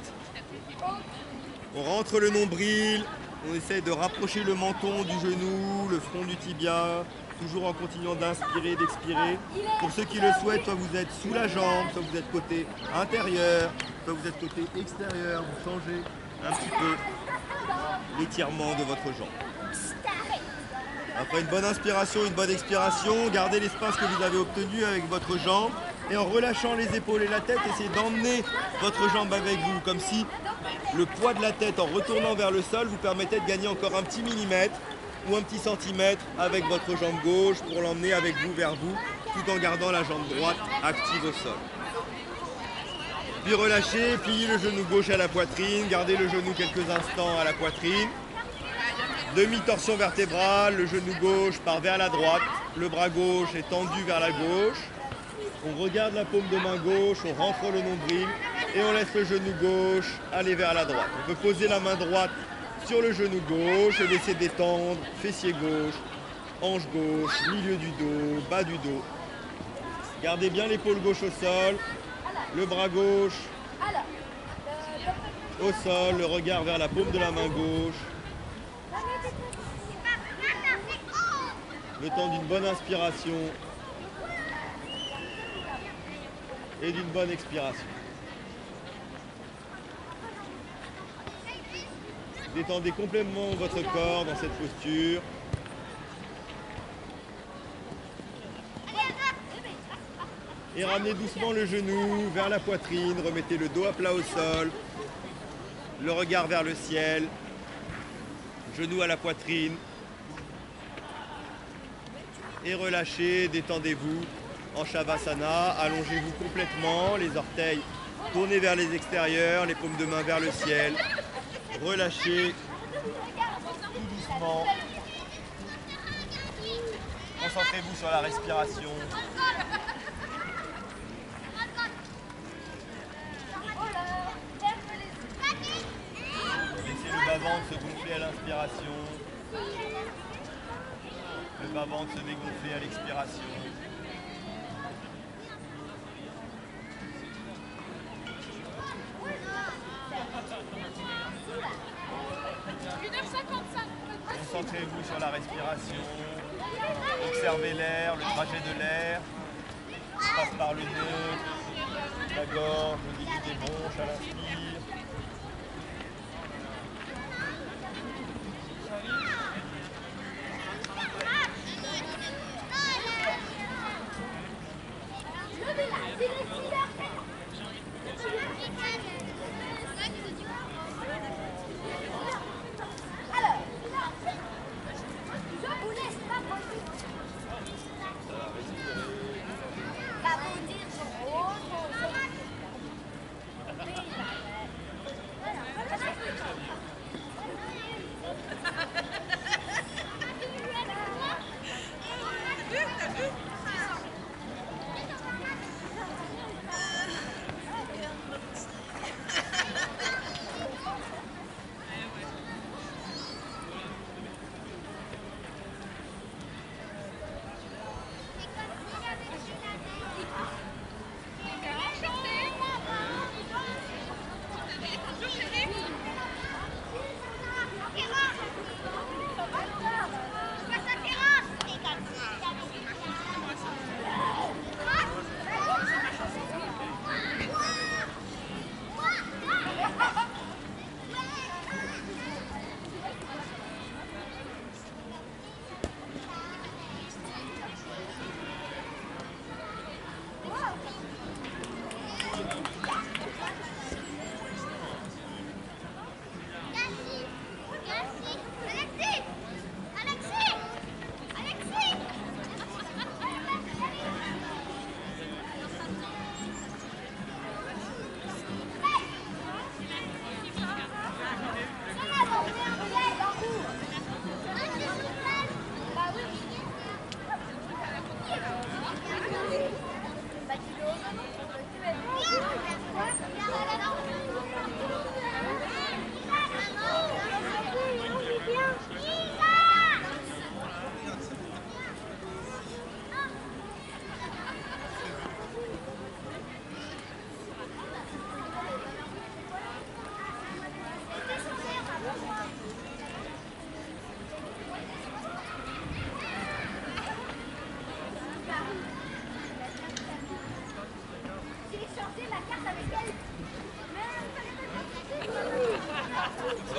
On rentre le nombril, on essaie de rapprocher le menton du genou, le front du tibia, toujours en continuant d'inspirer, d'expirer. Pour ceux qui le souhaitent, soit vous êtes sous la jambe, soit vous êtes côté intérieur, soit vous êtes côté extérieur, vous changez un petit peu l'étirement de votre jambe. Après une bonne inspiration, une bonne expiration, gardez l'espace que vous avez obtenu avec votre jambe et en relâchant les épaules et la tête, essayez d'emmener votre jambe avec vous, comme si le poids de la tête en retournant vers le sol vous permettait de gagner encore un petit millimètre ou un petit centimètre avec votre jambe gauche pour l'emmener avec vous vers vous, tout en gardant la jambe droite active au sol. Puis relâchez, pliez le genou gauche à la poitrine, gardez le genou quelques instants à la poitrine. Demi-torsion vertébrale, le genou gauche part vers la droite, le bras gauche est tendu vers la gauche. On regarde la paume de main gauche, on rentre le nombril et on laisse le genou gauche aller vers la droite. On peut poser la main droite sur le genou gauche et laisser détendre fessier gauche, hanche gauche, milieu du dos, bas du dos. Gardez bien l'épaule gauche au sol, le bras gauche au sol, le regard vers la paume de la main gauche. Le temps d'une bonne inspiration et d'une bonne expiration. Détendez complètement votre corps dans cette posture. Et ramenez doucement le genou vers la poitrine, remettez le dos à plat au sol, le regard vers le ciel, genou à la poitrine. Et relâchez, détendez-vous en Shavasana, allongez-vous complètement, les orteils tournés vers les extérieurs, les paumes de main vers le ciel. Relâchez tout doucement. Concentrez-vous sur la respiration. Laissez le bas-ventre se gonfler à l'inspiration. Le bas-ventre se dégonfler à l'expiration. Concentrez-vous sur la respiration. Observez l'air, le trajet de l'air. Il passe par le nez, la gorge, au début des bronches à l'inspire.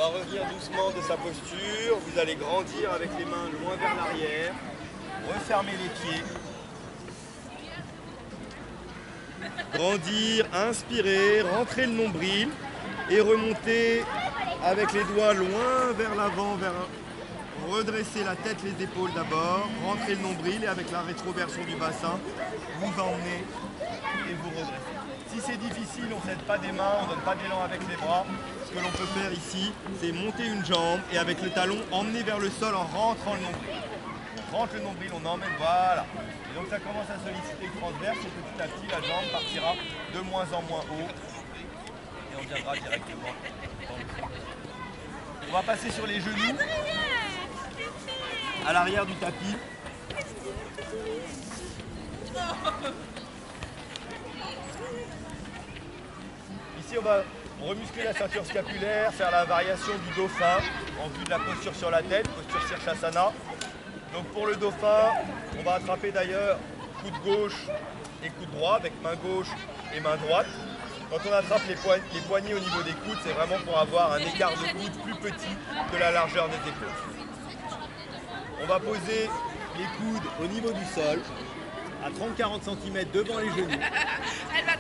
revenir doucement de sa posture. Vous allez grandir avec les mains loin vers l'arrière. Refermer les pieds. Grandir, inspirer, rentrer le nombril et remonter avec les doigts loin vers l'avant, redresser la tête, les épaules d'abord, rentrer le nombril et avec la rétroversion du bassin, vous emmenez et vous redressez. Si c'est difficile, on ne s'aide pas des mains, on ne donne pas d'élan avec les bras. Ce que l'on peut faire ici, c'est monter une jambe et avec le talon, emmener vers le sol en rentrant le nombril. On rentre le nombril, on emmène, voilà. Et donc ça commence à solliciter le transverse et petit à petit, la jambe partira de moins en moins haut et on viendra directement dans le sol. On va passer sur les genoux, à l'arrière du tapis. Ici, on va remuscler la ceinture scapulaire, faire la variation du dauphin en vue de la posture sur la tête, posture Sirsasana. Donc pour le dauphin, on va attraper d'ailleurs coude gauche et coude droit avec main gauche et main droite. Quand on attrape les poignets au niveau des coudes, c'est vraiment pour avoir un écart de coude plus petit que la largeur des épaules. On va poser les coudes au niveau du sol, à 30-40 cm devant les genoux.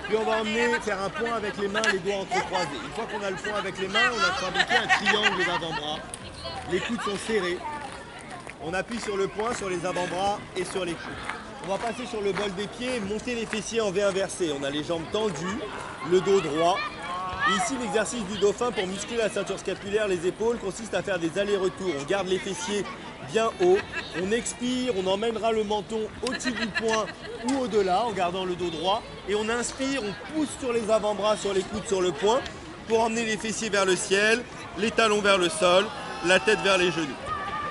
Puis on va faire un point avec les mains, les doigts entrecroisés. Une fois qu'on a le point avec les mains, on a fabriqué un triangle d'avant-bras. Les coudes sont serrés. On appuie sur le point, sur les avant-bras et sur les coudes. On va passer sur le bol des pieds et monter les fessiers en V inversé. On a les jambes tendues, le dos droit. Et ici, l'exercice du dauphin pour muscler la ceinture scapulaire, les épaules, consiste à faire des allers-retours. On garde les fessiers bien haut. On expire, on emmènera le menton au-dessus du poing ou au-delà en gardant le dos droit. Et on inspire, on pousse sur les avant-bras, sur les coudes, sur le poing pour emmener les fessiers vers le ciel, les talons vers le sol, la tête vers les genoux.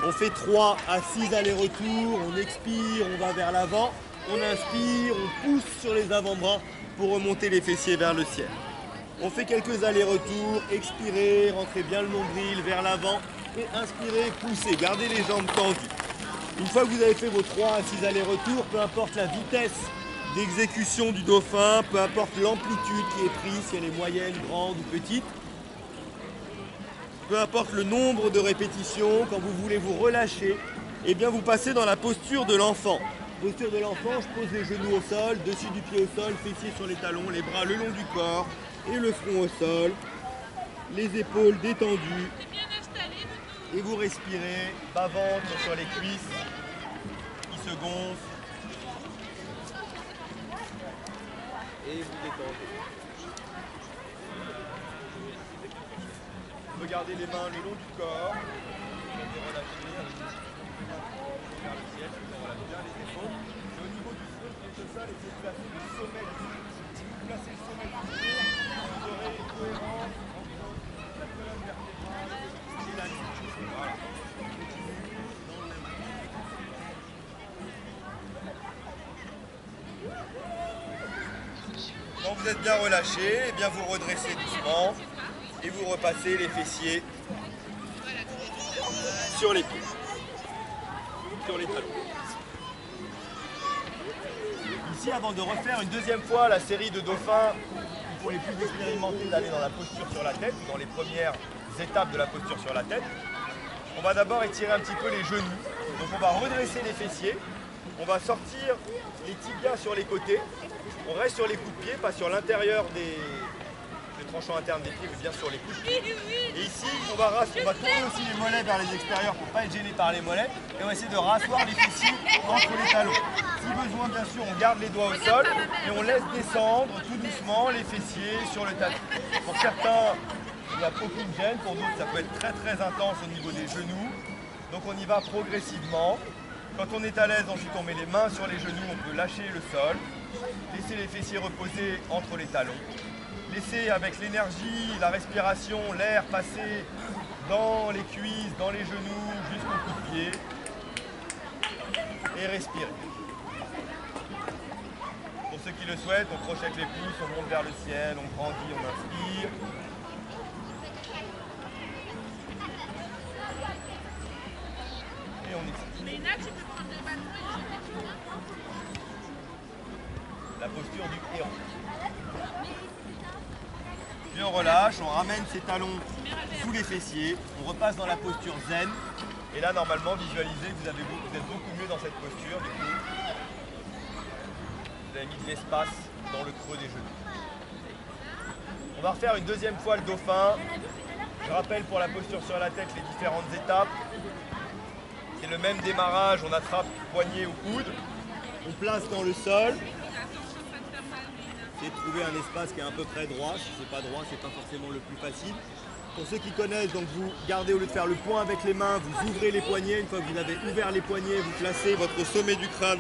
On fait 3 à 6 allers-retours, on expire, on va vers l'avant, on inspire, on pousse sur les avant-bras pour remonter les fessiers vers le ciel. On fait quelques allers-retours, expirez, rentrez bien le nombril vers l'avant et inspirez, poussez, gardez les jambes tendues. Une fois que vous avez fait vos 3 à 6 allers-retours, peu importe la vitesse d'exécution du dauphin, peu importe l'amplitude qui est prise, si elle est moyenne, grande ou petite, peu importe le nombre de répétitions, quand vous voulez vous relâcher, eh bien vous passez dans la posture de l'enfant. Posture de l'enfant, je pose les genoux au sol, dessus du pied au sol, fessiers sur les talons, les bras le long du corps et le front au sol, les épaules détendues. Et vous respirez, bas-ventre sur les cuisses qui se gonflent. Et vous détendez. Regardez les mains le long du corps. Vous allez relâcher vers le ciel, vous relâchez bien les épaules. Et au niveau du front, le sol, essayez de placer le sommet du front. Si vous placez le sommet du front, vous aurez une cohérence entre la colonne vertébrale et la nuque. Voilà. Quand vous êtes bien relâché, eh bien vous redressez doucement. Et vous repassez les fessiers sur les pieds, sur les talons. Ici, avant de refaire une deuxième fois la série de dauphins, pour les plus expérimentés d'aller dans la posture sur la tête, dans les premières étapes de la posture sur la tête, on va d'abord étirer un petit peu les genoux. Donc on va redresser les fessiers, on va sortir les tibias sur les côtés, on reste sur les coups de pied, pas sur l'intérieur des tranchants internes des pieds, mais bien sur les coudes. Et ici, on va tourner aussi les mollets vers les extérieurs pour ne pas être gêné par les mollets. Et on va essayer de rasseoir les fessiers entre les talons. Si besoin, bien sûr, on garde les doigts au sol et on laisse descendre tout doucement les fessiers sur le tapis. Pour certains, il n'y a aucune gêne. Pour d'autres, ça peut être très très intense au niveau des genoux. Donc on y va progressivement. Quand on est à l'aise, ensuite on met les mains sur les genoux, on peut lâcher le sol. Laisser les fessiers reposer entre les talons. Laissez avec l'énergie, la respiration, l'air passer dans les cuisses, dans les genoux, jusqu'au coup de pied. Et respirez. Pour ceux qui le souhaitent, on crochette les pouces, on monte vers le ciel, on grandit, on inspire. Et on expire. La posture du héron. Puis on relâche, on ramène ses talons sous les fessiers, on repasse dans la posture zen. Et là, normalement, visualisez que vous êtes beaucoup mieux dans cette posture. Du coup, vous avez mis de l'espace dans le creux des genoux. On va refaire une deuxième fois le dauphin. Je rappelle pour la posture sur la tête les différentes étapes. C'est le même démarrage, on attrape poignet ou coude. On place dans le sol. C'est de trouver un espace qui est à peu près droit. Si c'est pas droit, c'est pas forcément le plus facile. Pour ceux qui connaissent, donc vous gardez, au lieu de faire le point avec les mains, vous ouvrez les poignets. Une fois que vous avez ouvert les poignets, vous placez votre sommet du crâne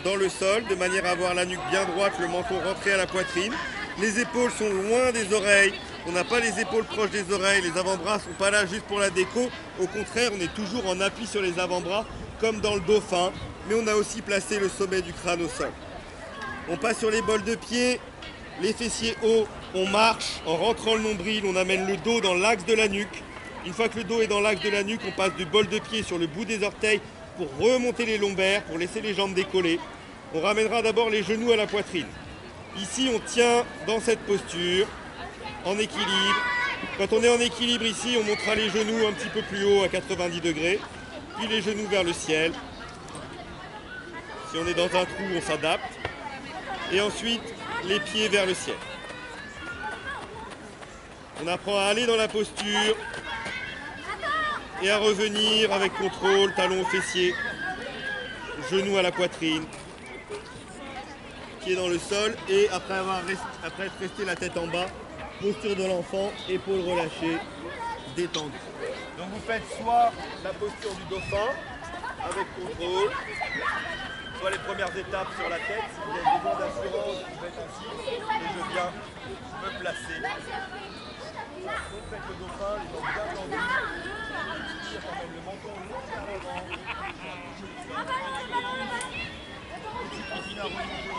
dans le sol, de manière à avoir la nuque bien droite, le menton rentré à la poitrine. Les épaules sont loin des oreilles. On n'a pas les épaules proches des oreilles. Les avant-bras ne sont pas là juste pour la déco. Au contraire, on est toujours en appui sur les avant-bras, comme dans le dauphin. Mais on a aussi placé le sommet du crâne au sol. On passe sur les bols de pied. Les fessiers hauts, on marche en rentrant le nombril, on amène le dos dans l'axe de la nuque. Une fois que le dos est dans l'axe de la nuque, on passe du bol de pied sur le bout des orteils pour remonter les lombaires, pour laisser les jambes décollées. On ramènera d'abord les genoux à la poitrine. Ici, on tient dans cette posture, en équilibre. Quand on est en équilibre ici, on montera les genoux un petit peu plus haut à 90 degrés, puis les genoux vers le ciel. Si on est dans un trou, on s'adapte. Et ensuite, les pieds vers le ciel. On apprend à aller dans la posture et à revenir avec contrôle, talons aux fessiers, genoux à la poitrine, pieds dans le sol et après être resté la tête en bas, posture de l'enfant, épaules relâchées, détendues. Donc vous faites soit la posture du dauphin avec contrôle, soit les premières étapes sur la tête. Si vous avez besoin d'assurance, vous faites ainsi et je viens me placer. Donc faites le dauphin, les jambes bien tendues. On ramène le menton long vers l'avant. Continue à remonter les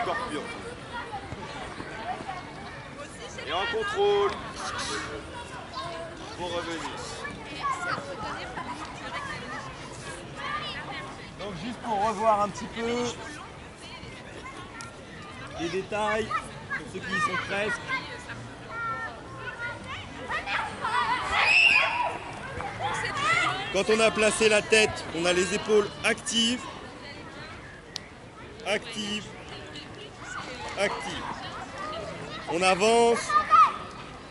scorpion. Et en contrôle, pour revenir. Donc juste pour revoir un petit peu les détails, pour ceux qui y sont presque. Quand on a placé la tête, on a les épaules actives, actives, actives. On avance.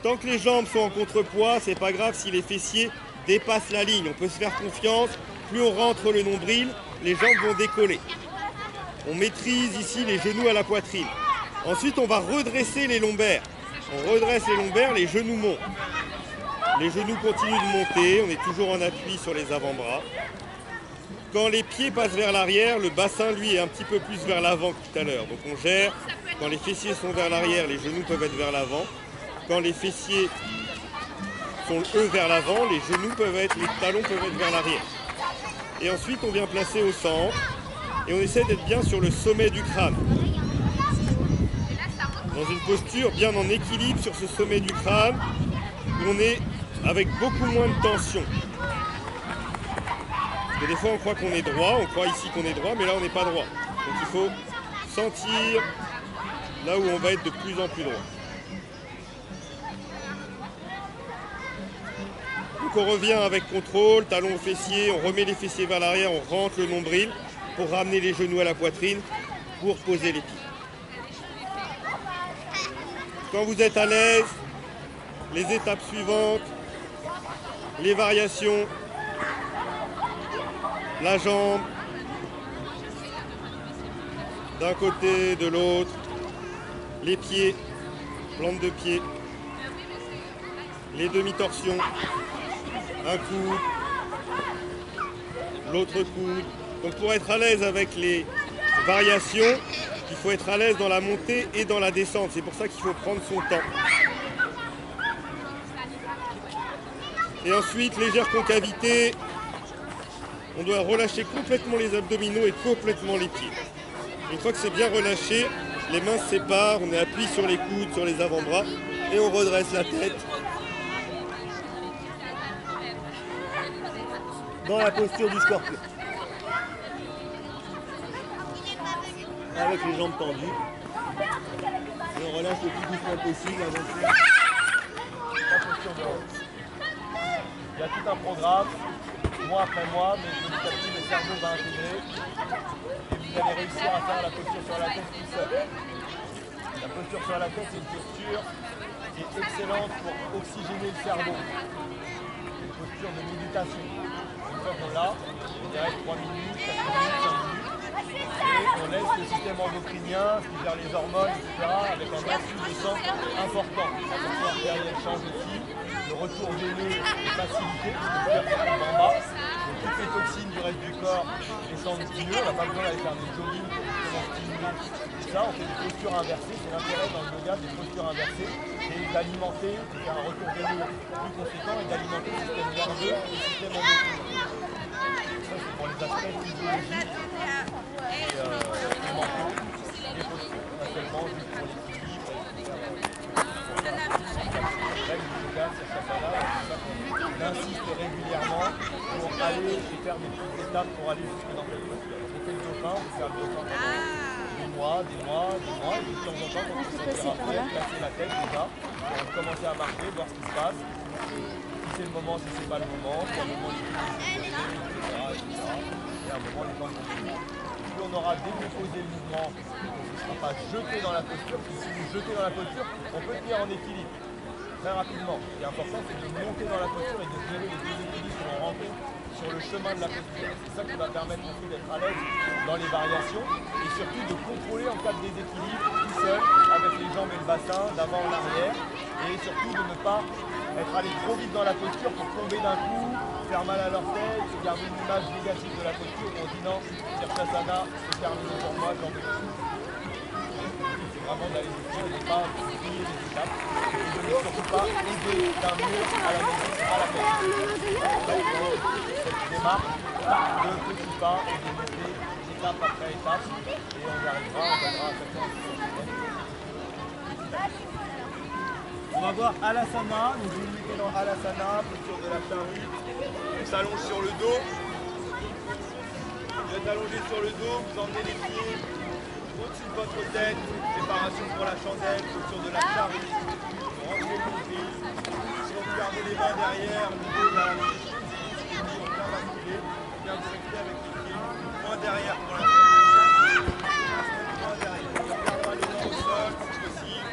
Tant que les jambes sont en contrepoids, c'est pas grave si les fessiers dépassent la ligne. On peut se faire confiance. Plus on rentre le nombril, les jambes vont décoller. On maîtrise ici les genoux à la poitrine. Ensuite, on va redresser les lombaires. On redresse les lombaires, les genoux montent. Les genoux continuent de monter, on est toujours en appui sur les avant-bras. Quand les pieds passent vers l'arrière, le bassin, lui, est un petit peu plus vers l'avant que tout à l'heure. Donc on gère, quand les fessiers sont vers l'arrière, les genoux peuvent être vers l'avant. Quand les fessiers sont, eux, vers l'avant, les talons peuvent être vers l'arrière. Et ensuite, on vient placer au centre et on essaie d'être bien sur le sommet du crâne. Dans une posture bien en équilibre sur ce sommet du crâne, où on est avec beaucoup moins de tension. Parce que des fois on croit qu'on est droit, on croit ici qu'on est droit, mais là on n'est pas droit. Donc il faut sentir là où on va être de plus en plus droit. Donc on revient avec contrôle, talon aux fessiers, on remet les fessiers vers l'arrière, on rentre le nombril pour ramener les genoux à la poitrine, pour poser les pieds. Quand vous êtes à l'aise, les étapes suivantes, les variations, la jambe, d'un côté, de l'autre, les pieds, plante de pied, les demi-torsions, un coude, l'autre coude. Donc pour être à l'aise avec les variations, il faut être à l'aise dans la montée et dans la descente. C'est pour ça qu'il faut prendre son temps. Et ensuite, légère concavité. On doit relâcher complètement les abdominaux et complètement les pieds. Une fois que c'est bien relâché, les mains se séparent, on est appuyé sur les coudes, sur les avant-bras et on redresse la tête dans la posture du scorpion. Avec les jambes tendues. Et on relâche le plus doucement possible avant de faire la posture de hanche. Il y a tout un programme, mois après mois, mais petit à petit le cerveau va intégrer et vous allez réussir à faire la posture sur la tête tout seul. La posture sur la tête, c'est une posture qui est excellente pour oxygéner le cerveau. C'est une posture de méditation. Une fois qu'on l'a, on dirait 3 minutes, 4 minutes, 5 minutes. Et on laisse le système endocrinien, ce qui gère les hormones, etc., avec un afflux de sang important. La tension artérielle change aussi, le retour veineux est facilité, puisque le cœur se trouve en bas. Donc toutes les toxines du reste du corps descendent mieux, on n'a pas besoin d'aller faire des jogging pour justement stimuler tout ça. On fait des postures inversées, c'est l'intérêt dans le yoga des postures inversées, c'est d'alimenter, de faire un retour veineux plus conséquent et d'alimenter le système nerveux et le système endocrinien. Ça c'est pour les aspects physiologiques et mentaux, les postures, pas seulement juste pour l'équilibre, règles du yoga, c'est ça, on insiste régulièrement pour aller et faire des petites étapes pour aller jusque dans cette posture. On fait le dauphin, on peut faire le dauphin pendant des mois, et puis de temps en temps, quand on se sentira prêt, placer la tête déjà, pour commencer à marcher, voir ce qui se passe, si c'est le moment, si c'est pas le moment, si à un moment les pieds etc. Et à un moment les jambes vont bouger. Plus on aura décomposé le mouvement, on ne sera pas jeté dans la posture, parce que si vous jetez dans la posture, on peut tenir en équilibre très rapidement. Ce qui est important, c'est de monter dans la posture et de gérer les déséquilibres qu'on rencontre sur le chemin de la posture. C'est ça qui va permettre aussi d'être à l'aise dans les variations et surtout de contrôler en cas de déséquilibre tout seul avec les jambes et le bassin, d'avant en arrière, et surtout de ne pas être allé trop vite dans la posture pour tomber d'un coup, faire mal à l'orteil, se garder une image négative de la posture où on dit non, Sirsasana, c'est terminé pour moi, j'en veux plus. C'est vraiment d'aller jusqu'au et de ne pas oublier les étapes et de ne surtout pas aider d'un mur à la maison, à la posture. Cette démarche de petits pas et de monter étape après étape, et on y arrivera, on donnera à chaque fois. On va voir Alasana, donc vous vous mettez dans Alasana, posture de la charrue, on s'allonge sur le dos. Vous êtes allongé sur le dos, vous emmenez les pieds au-dessus de votre tête, préparation pour la chandelle, posture de la charrue, vous rentrez le nombril, si vous gardez les mains derrière, le dos vers la main, on vient basculer, on vient directer avec les pieds, moins derrière pour la charrue, moins derrière, on ne garde pas les mains au sol si possible.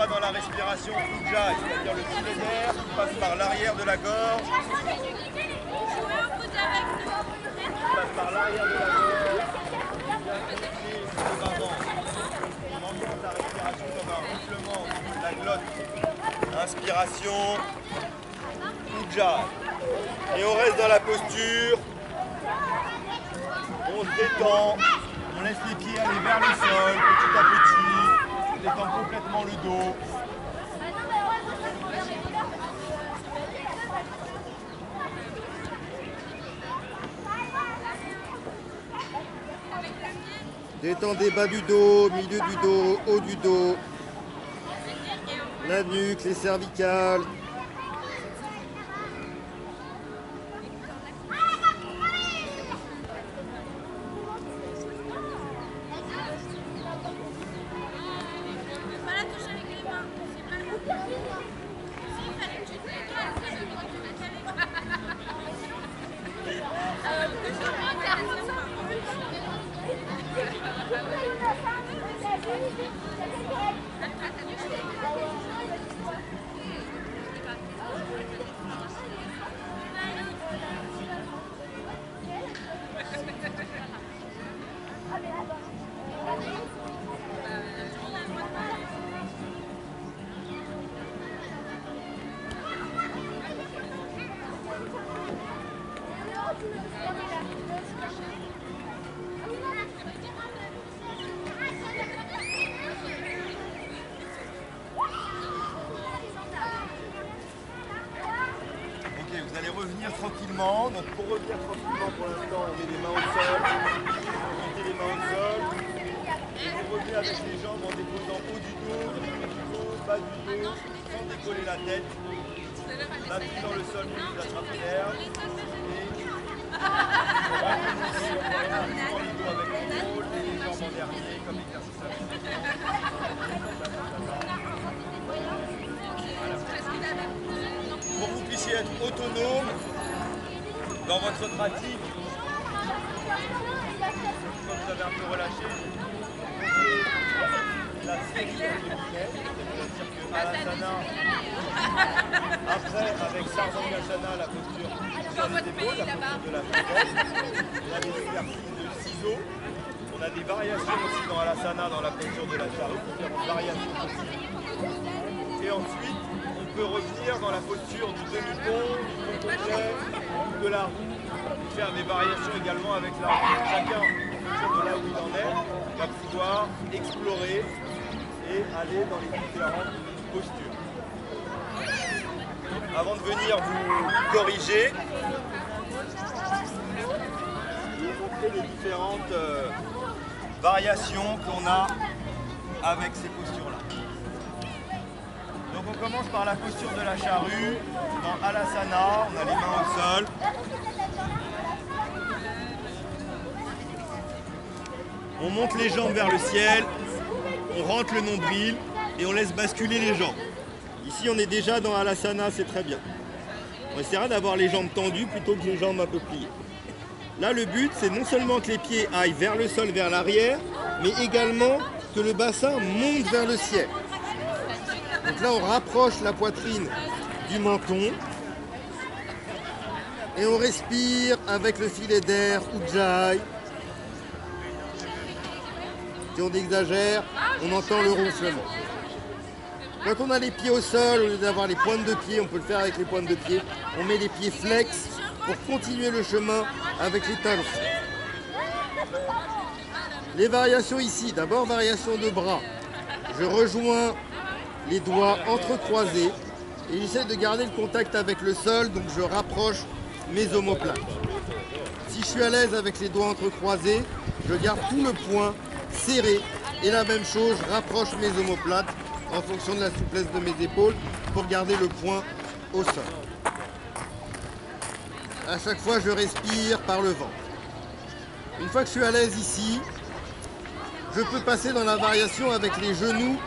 Dans la respiration Ujjayi, c'est-à-dire le filet d'air qui passe par l'arrière de la gorge. Qui passe par l'arrière de la gorge. On entend la respiration comme un ronflement de la glotte. Inspiration Ujjayi. Et on reste dans la posture. On se détend. On laisse les pieds aller vers le sol petit à petit. Détend complètement le dos. Détendez bas du dos, milieu du dos, haut du dos, la nuque, les cervicales. Vous allez revenir tranquillement. Donc pour revenir tranquillement, pour l'instant, on met les mains au sol. Vous mettez les mains au sol. Et vous revenez avec les jambes en déposant haut du dos, milieu du dos, bas du dos, sans décoller la tête. L'appui dans le sol, vous attrapez l'air. Et on les dos avec l'épaule et les jambes en dernier, comme l'exercice avec les pour que vous puissiez être autonome dans votre pratique, quand vous avez un peu relâché, la série de mollets, c'est-à-dire que Alasana, après avec Sarvangasana, la posture sur les épaules, la posture de la chandelle, on a des exercices de ciseaux, on a des variations aussi dans Alasana, dans la posture de la charrue, différentes variations possibles. Et ensuite, on peut revenir dans la posture du demi-pont, du pont complet, de la roue, et faire des variations également avec la roue. Chacun, de là où il en est, va pouvoir explorer et aller dans les différentes postures. Avant de venir vous corriger, je vais vous montrer les différentes variations qu'on a avec ces postures-là. Donc on commence par la posture de la charrue, dans Alasana, on a les mains au sol. On monte les jambes vers le ciel, on rentre le nombril et on laisse basculer les jambes. Ici on est déjà dans Alasana, c'est très bien. On essaiera d'avoir les jambes tendues plutôt que les jambes un peu pliées. Là le but c'est non seulement que les pieds aillent vers le sol, vers l'arrière, mais également que le bassin monte vers le ciel. Donc là, on rapproche la poitrine du menton et on respire avec le filet d'air Ujjayi. Si on exagère, on entend le ronflement. Quand on a les pieds au sol, au lieu d'avoir les pointes de pied, on peut le faire avec les pointes de pied, on met les pieds flex pour continuer le chemin avec les talons. Les variations ici, d'abord variation de bras. Je rejoins les doigts entrecroisés et j'essaie de garder le contact avec le sol, donc je rapproche mes omoplates. Si je suis à l'aise avec les doigts entrecroisés, je garde tout le poing serré et la même chose, je rapproche mes omoplates en fonction de la souplesse de mes épaules pour garder le poing au sol. À chaque fois, je respire par le ventre. Une fois que je suis à l'aise ici, je peux passer dans la variation avec les genoux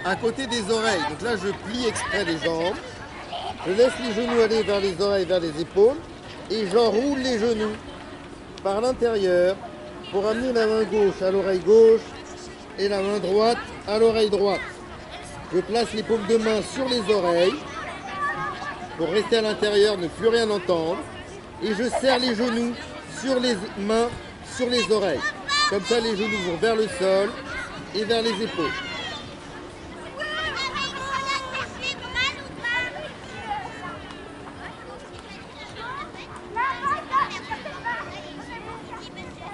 à côté des oreilles. Donc là, je plie exprès les jambes. Je laisse les genoux aller vers les oreilles, vers les épaules. Et j'enroule les genoux par l'intérieur pour amener la main gauche à l'oreille gauche et la main droite à l'oreille droite. Je place les paumes de main sur les oreilles pour rester à l'intérieur, ne plus rien entendre. Et je serre les genoux sur les mains, sur les oreilles. Comme ça, les genoux vont vers le sol et vers les épaules.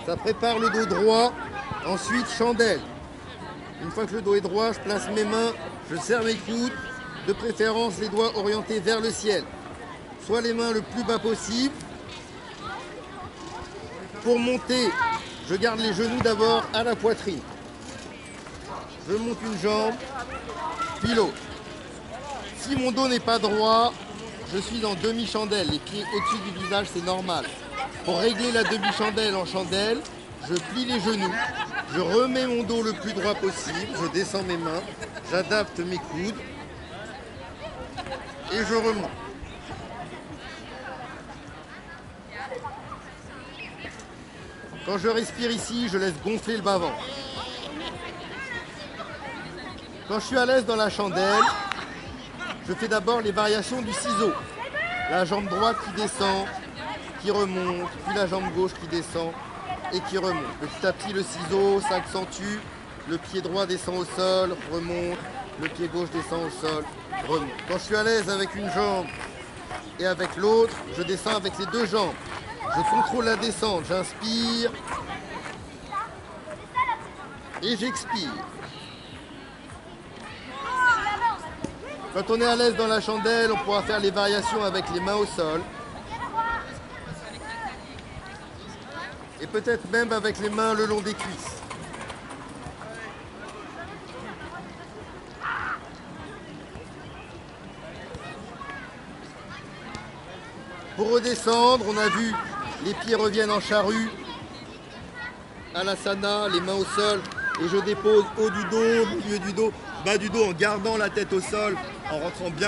Ça prépare le dos droit. Ensuite, chandelle. Une fois que le dos est droit, je place mes mains, je serre mes coudes, de préférence les doigts orientés vers le ciel. Soit les mains le plus bas possible. Pour monter, je garde les genoux d'abord à la poitrine. Je monte une jambe, puis l'autre. Si mon dos n'est pas droit, je suis en demi-chandelle. Les pieds au-dessus du visage, c'est normal. Pour régler la demi-chandelle en chandelle, je plie les genoux, je remets mon dos le plus droit possible, je descends mes mains, j'adapte mes coudes et je remonte. Quand je respire ici, je laisse gonfler le bas-ventre. Quand je suis à l'aise dans la chandelle, je fais d'abord les variations du ciseau. La jambe droite qui descend, qui remonte, puis la jambe gauche qui descend et qui remonte. Petit à petit, le ciseau s'accentue, le pied droit descend au sol, remonte, le pied gauche descend au sol, remonte. Quand je suis à l'aise avec une jambe et avec l'autre, je descends avec les deux jambes. Je contrôle la descente, j'inspire et j'expire. Quand on est à l'aise dans la chandelle, on pourra faire les variations avec les mains au sol. Et peut-être même avec les mains le long des cuisses. Pour redescendre, on a vu, les pieds reviennent en charrue, à l'asana, les mains au sol, et je dépose haut du dos, milieu du dos, bas du dos, en gardant la tête au sol, en rentrant bien